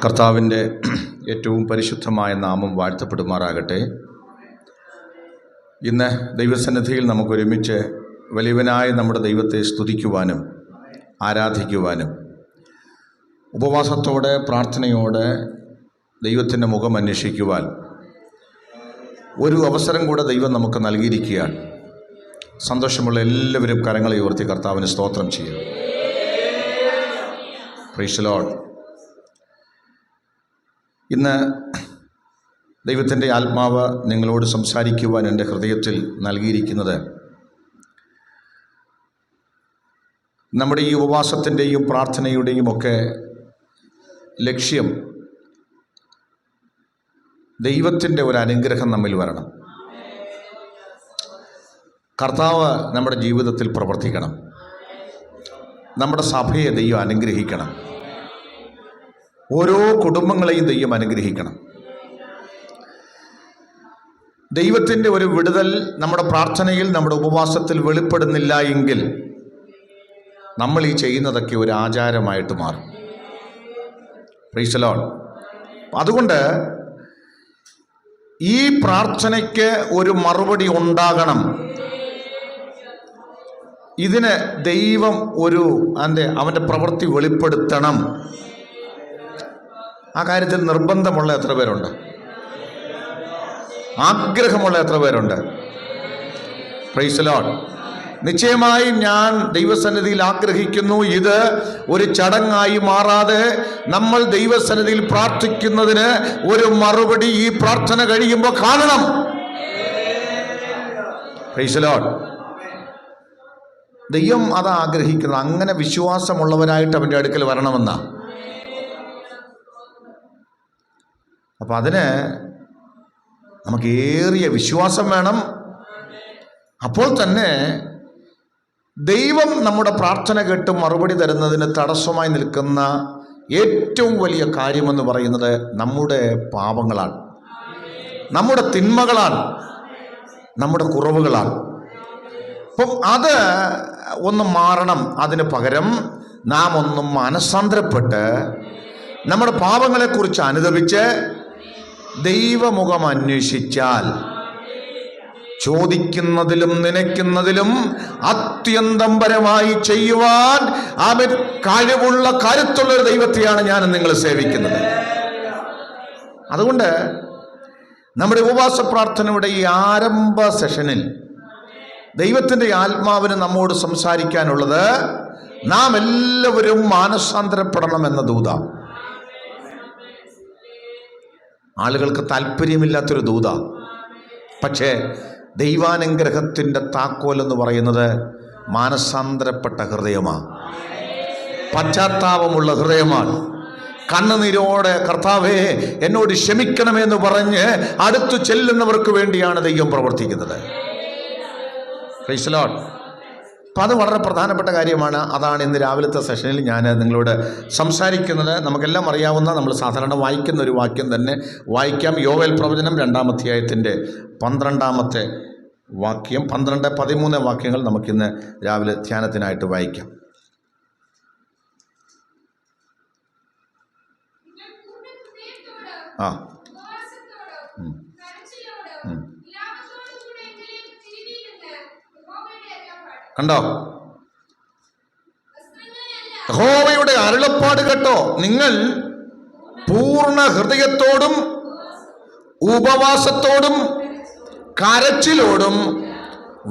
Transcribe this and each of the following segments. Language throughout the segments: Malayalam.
കർത്താവിൻ്റെ ഏറ്റവും പരിശുദ്ധമായ നാമം വാഴ്ത്തപ്പെടുമാറാകട്ടെ. ഇന്ന് ദൈവസന്നിധിയിൽ നമുക്കൊരുമിച്ച് വലിയവനായ നമ്മുടെ ദൈവത്തെ സ്തുതിക്കുവാനും ആരാധിക്കുവാനും ഉപവാസത്തോടെ പ്രാർത്ഥനയോടെ ദൈവത്തിൻ്റെ മുഖം അന്വേഷിക്കുവാൻ ഒരു അവസരം കൂടെ ദൈവം നമുക്ക് നൽകിയിരിക്കുകയാണ്. സന്തോഷമുള്ള എല്ലാവരും കരങ്ങളെ ഉയർത്തി കർത്താവിന് സ്തോത്രം ചെയ്യും. Praise the Lord. ഇന്ന് ദൈവത്തിൻ്റെ ആത്മാവ് നിങ്ങളോട് സംസാരിക്കുവാൻ എൻ്റെ ഹൃദയത്തിൽ നൽകിയിരിക്കുന്നത് നമ്മുടെ ഈ ഉപവാസത്തിൻ്റെയും പ്രാർത്ഥനയുടെയും ഒക്കെ ലക്ഷ്യം ദൈവത്തിൻ്റെ ഒരു അനുഗ്രഹം നമ്മിൽ വരണം. കർത്താവ് നമ്മുടെ ജീവിതത്തിൽ പ്രവർത്തിക്കണം. നമ്മുടെ സഭയെ ദൈവം അനുഗ്രഹിക്കണം. ഓരോ കുടുംബങ്ങളെയും ദൈവം അനുഗ്രഹിക്കണം. ദൈവത്തിൻ്റെ ഒരു വിടുതൽ നമ്മുടെ പ്രാർത്ഥനയിൽ, നമ്മുടെ ഉപവാസത്തിൽ വെളിപ്പെടുന്നില്ല എങ്കിൽ നമ്മൾ ഈ ചെയ്യുന്നതൊക്കെ ഒരു ആചാരമായിട്ട് മാറും. Praise the Lord. അതുകൊണ്ട് ഈ പ്രാർത്ഥനയ്ക്ക് ഒരു മറുപടി ഉണ്ടാകണം. ഇതിന് ദൈവം അവൻ്റെ പ്രവൃത്തി വെളിപ്പെടുത്തണം. ആ കാര്യത്തിൽ നിർബന്ധമുള്ള എത്ര പേരുണ്ട്? ആഗ്രഹമുള്ള എത്ര പേരുണ്ട്? Praise the Lord. നിശ്ചയമായും ഞാൻ ദൈവസന്നിധിയിൽ ആഗ്രഹിക്കുന്നു, ഇത് ഒരു ചടങ്ങായി മാറാതെ നമ്മൾ ദൈവസന്നിധിയിൽ പ്രാർത്ഥിക്കുന്നതിന് ഒരു മറുപടി ഈ പ്രാർത്ഥന കഴിയുമ്പോൾ കാണണം. Praise the Lord. ദൈവം അതാ ആഗ്രഹിക്കുന്നത്. അങ്ങനെ വിശ്വാസമുള്ളവരായിട്ട് അവൻ്റെ അടുക്കൽ വരണമെന്നാ. അപ്പം അതിന് നമുക്ക് ഏറിയ വിശ്വാസം വേണം. അപ്പോൾ തന്നെ ദൈവം നമ്മുടെ പ്രാർത്ഥന കേട്ട് മറുപടി തരുന്നതിന് തടസ്സമായി നിൽക്കുന്ന ഏറ്റവും വലിയ കാര്യമെന്ന് പറയുന്നത് നമ്മുടെ പാപങ്ങളാണ്, നമ്മുടെ തിന്മകളാണ്, നമ്മുടെ കുറവുകളാണ്. അപ്പം അത് ഒന്ന് മാറണം. അതിന് പകരം നാം ഒന്നും മനസ്സാന്തരപ്പെട്ട് നമ്മുടെ പാപങ്ങളെക്കുറിച്ച് അനുതപിച്ച് ദൈവമുഖം അന്വേഷിച്ചാൽ ചോദിക്കുന്നതിലും നനയ്ക്കുന്നതിലും അത്യന്തം പരമായി ചെയ്യുവാൻ അവൻ കഴിവുള്ള കരുത്തുള്ളൊരു ദൈവത്തെയാണ് ഞാൻ നിങ്ങൾ സേവിക്കുന്നത്. അതുകൊണ്ട് നമ്മുടെ ഉപവാസ പ്രാർത്ഥനയുടെ ഈ ആരംഭ സെഷനിൽ ദൈവത്തിൻ്റെ ആത്മാവിന് നമ്മോട് സംസാരിക്കാനുള്ളത് നാം എല്ലാവരും മാനസാന്തരപ്പെടണമെന്ന ദൂത. ആളുകൾക്ക് താല്പര്യമില്ലാത്തൊരു ദൂത. പക്ഷേ ദൈവാനുഗ്രഹത്തിൻ്റെ താക്കോൽ എന്ന് പറയുന്നത് മാനസാന്തരപ്പെട്ട ഹൃദയമാണ്, പശ്ചാത്താപമുള്ള ഹൃദയമാണ്. കണ്ണുനീരോടെ കർത്താവേ എന്നോട് ക്ഷമിക്കണമെന്ന് പറഞ്ഞ് അടുത്തു ചെല്ലുന്നവർക്ക് വേണ്ടിയാണ് ദൈവം പ്രവർത്തിക്കുന്നത്. Praise the Lord. അപ്പം അത് വളരെ പ്രധാനപ്പെട്ട കാര്യമാണ്. അതാണ് ഇന്ന് രാവിലത്തെ സെഷനിൽ ഞാൻ നിങ്ങളോട് സംസാരിക്കുന്നത്. നമുക്കെല്ലാം അറിയാവുന്ന, നമ്മൾ സാധാരണ വായിക്കുന്ന ഒരു വാക്യം തന്നെ വായിക്കാം. യോവേൽ പ്രവചനം 2-ാം അധ്യായത്തിൻ്റെ 12-ാമത്തെ വാക്യം, 12-13 വാക്യങ്ങൾ നമുക്കിന്ന് രാവിലെ ധ്യാനത്തിനായിട്ട് വായിക്കാം. കണ്ടോ? യഹോവയുടെ അരുളപ്പാട് കേട്ടോ, നിങ്ങൾ പൂർണ്ണ ഹൃദയത്തോടും ഉപവാസത്തോടും കരച്ചിലോടും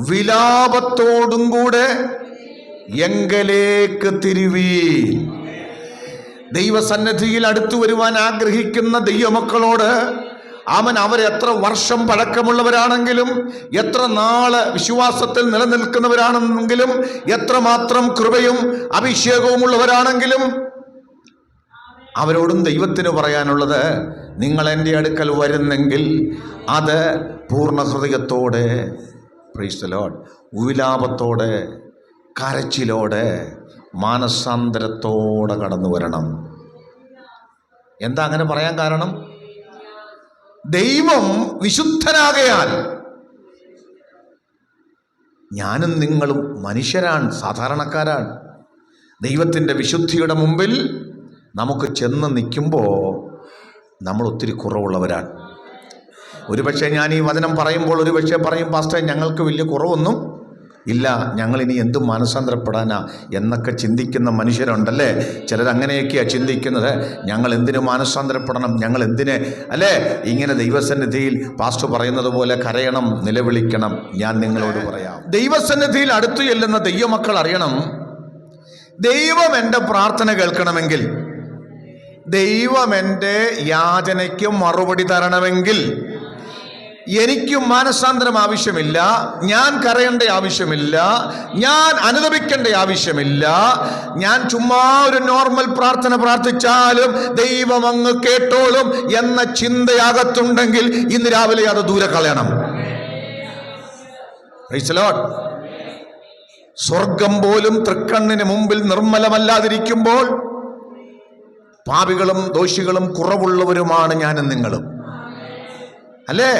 വിലാപത്തോടും കൂടെ എങ്കലേക്ക് തിരുവീൻ. ദൈവസന്നിധിയിൽ അടുത്തു വരുവാൻ ആഗ്രഹിക്കുന്ന ദൈവമക്കളോട് അവൻ അവരെത്ര വർഷം പഴക്കമുള്ളവരാണെങ്കിലും, എത്ര നാള് വിശ്വാസത്തിൽ നിലനിൽക്കുന്നവരാണെങ്കിലും, എത്രമാത്രം കൃപയും അഭിഷേകവും ഉള്ളവരാണെങ്കിലും അവരോടും ദൈവത്തിന് പറയാനുള്ളത്, നിങ്ങൾ എൻ്റെ അടുക്കൽ വരുന്നെങ്കിൽ അത് പൂർണ്ണ ഹൃദയത്തോടെ, പ്രൈസ് ദി ലോർഡ്, വിലാപത്തോടെ, കരച്ചിലോടെ, മാനസാന്തരത്തോടെ കടന്നു വരണം. എന്താ അങ്ങനെ പറയാൻ കാരണം? ദൈവം വിശുദ്ധനാകയാൽ ഞാനും നിങ്ങളും മനുഷ്യരാണ്, സാധാരണക്കാരാണ്. ദൈവത്തിൻ്റെ വിശുദ്ധിയുടെ മുമ്പിൽ നമുക്ക് ചെന്ന് നിൽക്കുമ്പോൾ നമ്മൾ ഒത്തിരി കുറവുള്ളവരാണ്. ഒരുപക്ഷെ ഞാൻ ഈ വചനം പറയുമ്പോൾ ഒരുപക്ഷെ പറയും, പാസ്റ്റർ ഞങ്ങൾക്ക് വലിയ കുറവൊന്നും ഇല്ല, ഞങ്ങളിനി എന്തും മാനസാന്തരപ്പെടാനാ എന്നൊക്കെ ചിന്തിക്കുന്ന മനുഷ്യരുണ്ടല്ലേ. ചിലരങ്ങനെയൊക്കെയാണ് ചിന്തിക്കുന്നത്. ഞങ്ങൾ എന്തിനു മാനസാന്തരപ്പെടണം, ഞങ്ങൾ എന്തിന് അല്ലേ ഇങ്ങനെ ദൈവസന്നിധിയിൽ പാസ്റ്റർ പറയുന്നത് പോലെ കരയണം, നിലവിളിക്കണം. ഞാൻ നിങ്ങളോട് പറയാം, ദൈവസന്നിധിയിൽ അടുത്തു ചെല്ലുന്ന ദൈവമക്കൾ അറിയണം, ദൈവം എൻ്റെ പ്രാർത്ഥന കേൾക്കണമെങ്കിൽ, ദൈവം എൻ്റെ യാചനയ്ക്ക് മറുപടി തരണമെങ്കിൽ എനിക്ക് മാനസാന്തരം ആവശ്യമില്ല, ഞാൻ കരയേണ്ട ആവശ്യമില്ല, ഞാൻ അനുതപിക്കേണ്ട ആവശ്യമില്ല. ഞാൻ ചുമ്മാ ഒരു നോർമൽ പ്രാർത്ഥന പ്രാർത്ഥിച്ചാലും ദൈവം അങ്ങ് കേട്ടോളും എന്ന ചിന്തയാകത്തുണ്ടെങ്കിൽ ഇന്ന് രാവിലെ അത് ദൂരെ കളയണം. Praise the Lord. സ്വർഗം പോലും തൃക്കണ്ണിന് മുമ്പിൽ നിർമ്മലമല്ലാതിരിക്കുമ്പോൾ പാപികളും ദോഷികളും കുറവുള്ളവരുമാണ് ഞാനും നിങ്ങളും, അല്ലേ?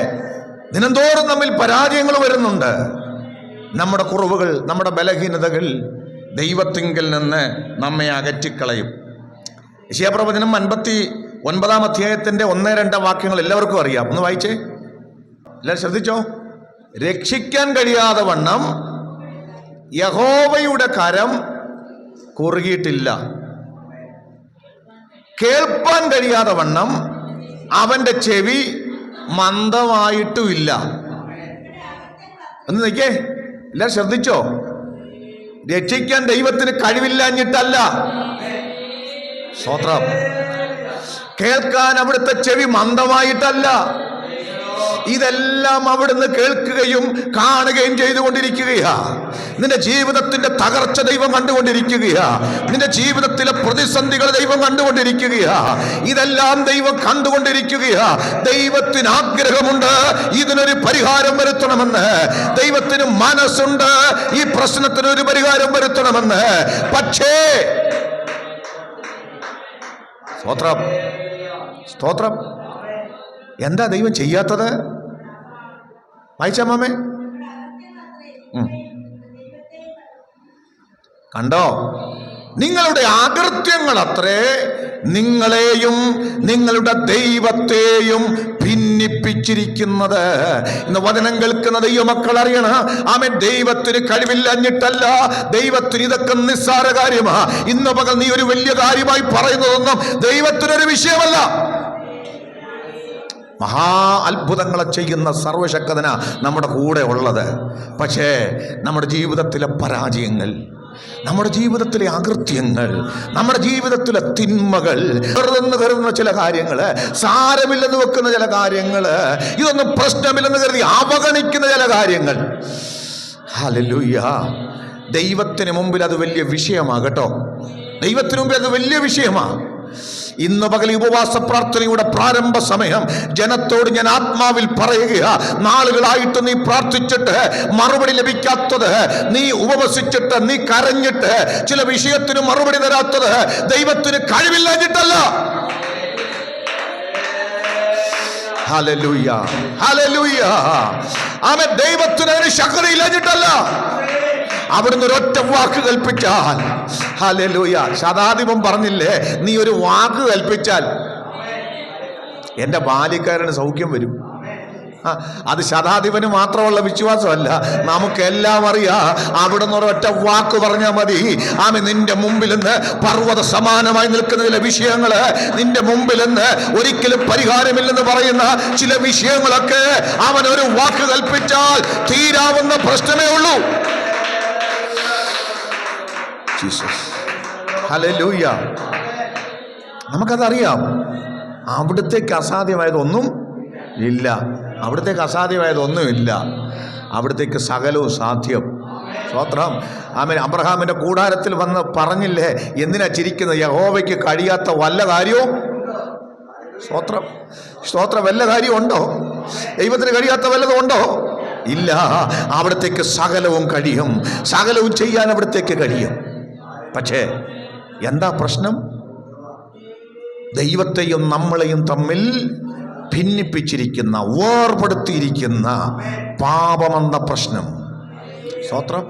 ദിനംതോറും നമ്മിൽ പരാജയങ്ങൾ വരുന്നുണ്ട്. നമ്മുടെ കുറവുകൾ, നമ്മുടെ ബലഹീനതകൾ ദൈവത്തിങ്കൽ നിന്ന് നമ്മെ അകറ്റിക്കളയും. യെശയ്യാപ്രവചനം 59 അധ്യായത്തിൻ്റെ 1-2 വാക്യങ്ങൾ എല്ലാവർക്കും അറിയാം. ഒന്ന് വായിച്ചേ, എല്ലാവരും ശ്രദ്ധിച്ചോ. രക്ഷിക്കാൻ കഴിയാതെ വണ്ണം യഹോവയുടെ കരം കുറുകിയിട്ടില്ല, കേൾപ്പാൻ കഴിയാതെ വണ്ണം അവൻ്റെ ചെവി മന്ദമായിട്ടുമില്ല. ഒന്ന് നിൽക്കേ, എല്ലാവരും ശ്രദ്ധിച്ചോ. രക്ഷിക്കാൻ ദൈവത്തിന് കഴിവില്ലാഞ്ഞിട്ടല്ല, സ്തോത്രം. കേൾക്കാൻ അവിടുത്തെ ചെവി മന്ദമായിട്ടല്ല. ഇതെല്ലാം അവിടുന്ന് കേൾക്കുകയും കാണുകയും ചെയ്തുകൊണ്ടിരിക്കുകയാ. നിന്റെ ജീവിതത്തിന്റെ തകർച്ച ദൈവം കണ്ടുകൊണ്ടിരിക്കുകയാ. നിന്റെ ജീവിതത്തിലെ പ്രതിസന്ധികൾ ദൈവം കണ്ടുകൊണ്ടിരിക്കുകയാ. ഇതെല്ലാം ദൈവം കണ്ടുകൊണ്ടിരിക്കുകയാ. ദൈവത്തിന് ആഗ്രഹമുണ്ട് ഇതിനൊരു പരിഹാരം വരുത്തണമെന്ന്. ദൈവത്തിന് മനസ്സുണ്ട് ഈ പ്രശ്നത്തിനൊരു പരിഹാരം വരുത്തണമെന്ന്. പക്ഷേ സ്തോത്രം, സ്തോത്രം, എന്താ ദൈവം ചെയ്യാത്തത്? വായിച്ചാമേ, കണ്ടോ? നിങ്ങളുടെ അകൃത്യങ്ങൾ അത്രേ നിങ്ങളെയും നിങ്ങളുടെ ദൈവത്തെയും ഭിന്നിപ്പിച്ചിരിക്കുന്നത്. ഇന്ന് വചനം കേൾക്കുന്ന ദൈവമക്കൾ അറിയണം, ആമേൻ. ദൈവത്തിന് കഴിവില്ലഞ്ഞിട്ടല്ല, ദൈവത്തിന് ഇതൊക്കെ നിസ്സാര കാര്യമാ. ഇന്ന് പകൽ നീ ഒരു വലിയ കാര്യമായി പറയുന്നതൊന്നും ദൈവത്തിനൊരു വിഷയമല്ല. മഹാ അത്ഭുതങ്ങളെ ചെയ്യുന്ന സർവശക്തന നമ്മുടെ കൂടെ ഉള്ളത്. പക്ഷേ നമ്മുടെ ജീവിതത്തിലെ പരാജയങ്ങൾ, നമ്മുടെ ജീവിതത്തിലെ അകൃത്യങ്ങൾ, നമ്മുടെ ജീവിതത്തിലെ തിന്മകൾ, വെറുതെന്ന് കരുതുന്ന ചില കാര്യങ്ങൾ, സാരമില്ലെന്ന് വെക്കുന്ന ചില കാര്യങ്ങൾ, ഇതൊന്നും പ്രശ്നമില്ലെന്ന് കരുതി അവഗണിക്കുന്ന ചില കാര്യങ്ങൾ, ഹല്ലേലൂയ, ദൈവത്തിന് മുമ്പിൽ അത് വലിയ വിഷയമാകട്ടോ. ദൈവത്തിന് മുമ്പിൽ അത് വലിയ വിഷയമാണ്. ഇന്ന് പകൽ ഉപവാസ പ്രാർത്ഥനയുടെ പ്രാരംഭ സമയം ജനത്തോട് ഞാൻ ആത്മാവിൽ പറയുക, നാളുകളായിട്ട് നീ പ്രാർത്ഥിച്ചിട്ട് മറുപടി ലഭിക്കാത്തത്, നീ ഉപവസിച്ചിട്ട് നീ കരഞ്ഞിട്ട് ചില വിഷയത്തിന് മറുപടി തരാത്തത് ദൈവത്തിന് കഴിവില്ലാഞ്ഞിട്ടല്ല. ഹല്ലേലൂയ, ഹല്ലേലൂയ. ആമേൻ. ദൈവത്തിന് അതിന് ശക്തിയില്ലാഞ്ഞിട്ടല്ല. അവിടുന്ന് ഒരൊറ്റ വാക്ക് കൽപ്പിച്ചാൽ, ഹല്ലേലൂയ. ശതാധിപൻ പറഞ്ഞില്ലേ, നീ ഒരു വാക്ക് കൽപ്പിച്ചാൽ എൻ്റെ ബാല്യക്കാരന് സൗഖ്യം വരും. അത് ശതാധിപന് മാത്രമുള്ള വിശ്വാസമല്ല, നമുക്കെല്ലാം അറിയാം. അവിടുന്ന് ഒരൊറ്റ വാക്ക് പറഞ്ഞാൽ മതി. ആമേ. നിന്റെ മുമ്പിൽ നിന്ന് പർവ്വത സമാനമായി നിൽക്കുന്ന ചില വിഷയങ്ങള്, നിന്റെ മുമ്പിൽ നിന്ന് ഒരിക്കലും പരിഹാരമില്ലെന്ന് പറയുന്ന ചില വിഷയങ്ങളൊക്കെ അവൻ ഒരു വാക്ക് കൽപ്പിച്ചാൽ തീരാവുന്ന പ്രശ്നമേ ഉള്ളൂ. ഹല്ലേലൂയ. നമുക്കതറിയാം. അവിടുത്തേക്ക് അസാധ്യമായതൊന്നും ഇല്ല. അവിടുത്തേക്ക് അസാധ്യമായതൊന്നുമില്ല. അവിടുത്തേക്ക് സകലവും സാധ്യം. സ്തോത്രം. ആമേൻ. അബ്രഹാമിന്റെ കൂടാരത്തിൽ വന്ന് പറഞ്ഞില്ലേ, എന്തിനാ ചിരിക്കുന്നത്? യഹോവയ്ക്ക് കഴിയാത്ത വല്ല കാര്യവും. സ്തോത്രം, സ്തോത്രം. വല്ല കാര്യം ഉണ്ടോ? ദൈവത്തിന് കഴിയാത്ത വല്ലതും ഉണ്ടോ? ഇല്ല. അവിടത്തേക്ക് സകലവും കഴിയും. സകലവും ചെയ്യാൻ അവിടത്തേക്ക് കഴിയും. പക്ഷേ എന്താ പ്രശ്നം? ദൈവത്തെയും നമ്മളെയും തമ്മിൽ ഭിന്നിപ്പിച്ചിരിക്കുന്ന, വേർപെടുത്തിയിരിക്കുന്ന പാപമെന്ന പ്രശ്നം. സ്തോത്രം,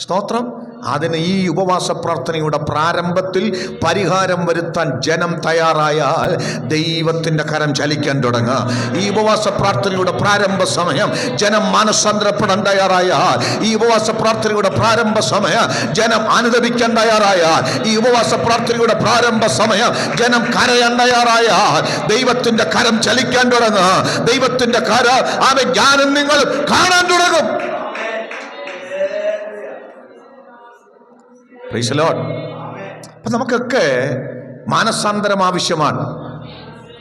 സ്തോത്രം. അതിന് ഈ ഉപവാസ പ്രാർത്ഥനയുടെ പ്രാരംഭത്തിൽ പരിഹാരം വരുത്താൻ ജനം തയ്യാറായാൽ ദൈവത്തിൻ്റെ കരം ചലിക്കാൻ തുടങ്ങുക. ഈ ഉപവാസ പ്രാർത്ഥനയുടെ പ്രാരംഭ സമയം ജനം മാനസാന്തരപ്പെടാൻ തയ്യാറായാൽ, ഈ ഉപവാസ പ്രാർത്ഥനയുടെ പ്രാരംഭ സമയം ജനം അനുദപിക്കാൻ തയ്യാറായാൽ, ഈ ഉപവാസ പ്രാർത്ഥനയുടെ പ്രാരംഭ സമയം ജനം കരയാൻ തയ്യാറായാൽ ദൈവത്തിൻ്റെ കരം ചലിക്കാൻ തുടങ്ങുക. ദൈവത്തിൻ്റെ കരം ഞാനും നിങ്ങൾ കാണാൻ തുടങ്ങും. Praise the Lord. അപ്പം നമുക്കൊക്കെ മാനസാന്തരം ആവശ്യമാണ്.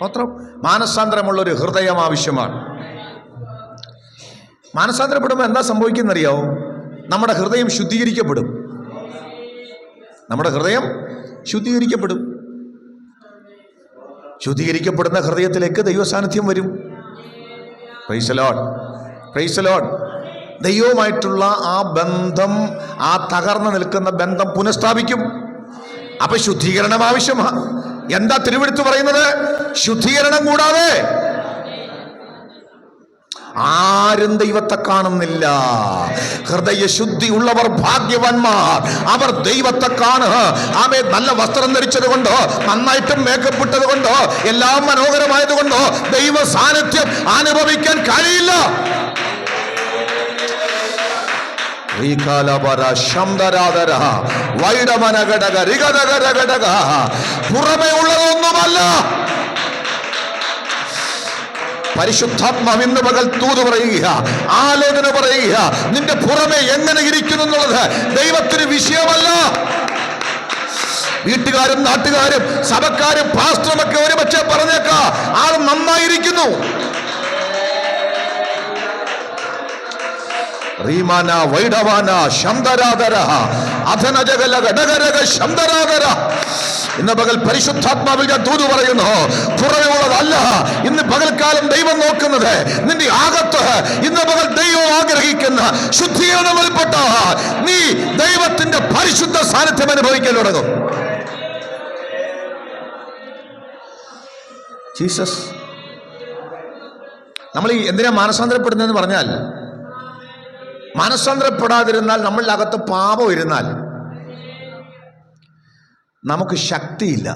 മാത്രം മാനസാന്തരമുള്ളൊരു ഹൃദയം ആവശ്യമാണ്. മാനസാന്തരപ്പെടുമ്പോൾ എന്താ സംഭവിക്കുന്നറിയാവോ? നമ്മുടെ ഹൃദയം ശുദ്ധീകരിക്കപ്പെടും. നമ്മുടെ ഹൃദയം ശുദ്ധീകരിക്കപ്പെടും. ശുദ്ധീകരിക്കപ്പെടുന്ന ഹൃദയത്തിലേക്ക് ദൈവസാന്നിധ്യം വരും. Praise the Lord, praise the Lord. ദൈവവുമായിട്ടുള്ള ആ ബന്ധം, ആ തകർന്നു നിൽക്കുന്ന ബന്ധം പുനഃസ്ഥാപിക്കും. അപ്പൊ ശുദ്ധീകരണം ആവശ്യമാണ്. എന്താ തിരുവെടുത്ത് പറയുന്നത്? ശുദ്ധീകരണം കൂടാതെ ആരും ദൈവത്തെ കാണുന്നില്ല. ഹൃദയശുദ്ധി ഉള്ളവർ ഭാഗ്യവാന്മാർ, അവർ ദൈവത്തെ കാണുക. ആമേ. നല്ല വസ്ത്രം ധരിച്ചത് കൊണ്ടോ, നന്നായിട്ട് മേക്കപ്പ് ഇട്ടത് കൊണ്ടോ, എല്ലാം മനോഹരമായത് കൊണ്ടോ ദൈവ സാന്നിധ്യം അനുഭവിക്കാൻ കഴിയില്ല. പുറമേ ഉള്ളതൊന്നുമല്ല. പരിശുദ്ധാത്മാവ് ഇന്ന് പകൽ തൂത് പറയുക, ആലോചന പറയുക. നിന്റെ പുറമെ എങ്ങനെ ഇരിക്കുന്നു എന്നുള്ളത് ദൈവത്തിന് വിഷയമല്ല. വീട്ടുകാരും നാട്ടുകാരും സഭക്കാരും പാസ്റ്ററുമൊക്കെ ഒരുപക്ഷെ പറഞ്ഞേക്കാം ആൾ നന്നായിരിക്കുന്നു. റീമാന വൈഡവാന ശംദരാധര അധനജഗല ഗടകരക ശംദരാധര. ഇന്ന് പകൽ പരിശുദ്ധാത്മാവിൽ ഞാൻ തൂതു പറയുന്നു, പുറമേ ഉള്ളതല്ല ഇന്ന് പകൽക്കാലം ദൈവം നോക്കുന്നത്. നിന്റെ അകത്ത് ഇന്ന് പകൽ ദൈവം ആഗ്രഹിക്കുന്ന ശുദ്ധീകരണം ഉൾപ്പെട്ട നീ ദൈവത്തിന്റെ പരിശുദ്ധ സാന്നിധ്യം അനുഭവിക്കാൻ തുടങ്ങും. ജീസസ്. നമ്മൾ ഈ എന്തിനാ മാനസാന്തരപ്പെടുന്നതെന്ന് പറഞ്ഞാൽ, മാനസാന്തരപ്പെടാതിരുന്നാൽ നമ്മളുടെ അകത്ത് പാപം ഇരുന്നാൽ നമുക്ക് ശക്തിയില്ല.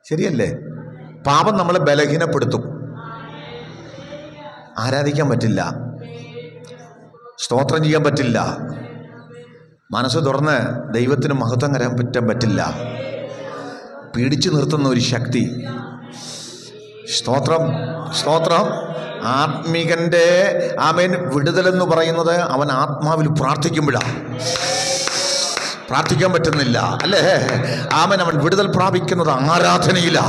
ശരിയല്ലേ? പാപം നമ്മളെ ബലഹീനപ്പെടുത്തും. ആരാധിക്കാൻ പറ്റില്ല, സ്തോത്രം ചെയ്യാൻ പറ്റില്ല, മനസ്സ് തുറന്ന് ദൈവത്തിന് മഹത്വം കരാൻ പറ്റില്ല. പിടിച്ചു നിർത്തുന്ന ഒരു ശക്തി. സ്തോത്രം, സ്തോത്രം. ആത്മീകന്റെ ആമേൻ വിടുതലെന്ന് പറയുന്നത് അവൻ ആത്മാവിൽ പ്രാർത്ഥിക്കുമ്പോഴാണ്. പ്രാർത്ഥിക്കാൻ പറ്റുന്നില്ല അല്ലേ? ആമേൻ. അവൻ വിടുതൽ പ്രാപിക്കുന്നത് ആരാധനയിലാ.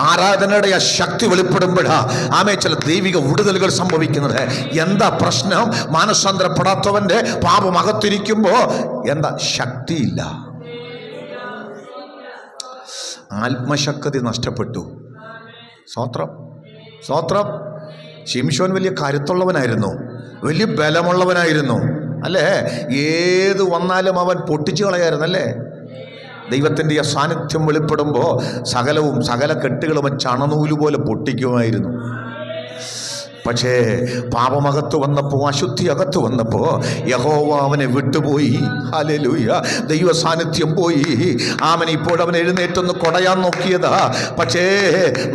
ആരാധനയുടെ ആ ശക്തി വെളിപ്പെടുമ്പോഴാ ആമേ ചില ദൈവിക വിടുതലുകൾ സംഭവിക്കുന്നത്. എന്താ പ്രശ്നം? മാനസാന്തരപ്പെടാത്തവന്റെ പാപം അകത്തിരിക്കുമ്പോ എന്താ? ശക്തിയില്ല, ആത്മശക്തി നഷ്ടപ്പെട്ടു. സ്തോത്രം, സ്തോത്രം. ശിംശോൻ വലിയ കരുത്തുള്ളവനായിരുന്നു, വലിയ ബലമുള്ളവനായിരുന്നു അല്ലേ? ഏത് വന്നാലും അവൻ പൊട്ടിച്ചു കളയായിരുന്നു അല്ലേ? ദൈവത്തിൻ്റെ ആ സാന്നിധ്യം വെളിപ്പെടുമ്പോൾ സകല കെട്ടുകളും ചണനൂല് പോലെ പൊട്ടിക്കുമായിരുന്നു. പക്ഷേ പാപമകത്ത് വന്നപ്പോൾ, അശുദ്ധി അകത്ത് വന്നപ്പോൾ യഹോവ അവനെ വിട്ടുപോയി. ഹല്ലേലൂയ. ദൈവ സാന്നിധ്യം പോയി. ആമൻ ഇപ്പോൾ അവൻ എഴുന്നേറ്റൊന്ന് കൊടയാൻ നോക്കിയതാ, പക്ഷേ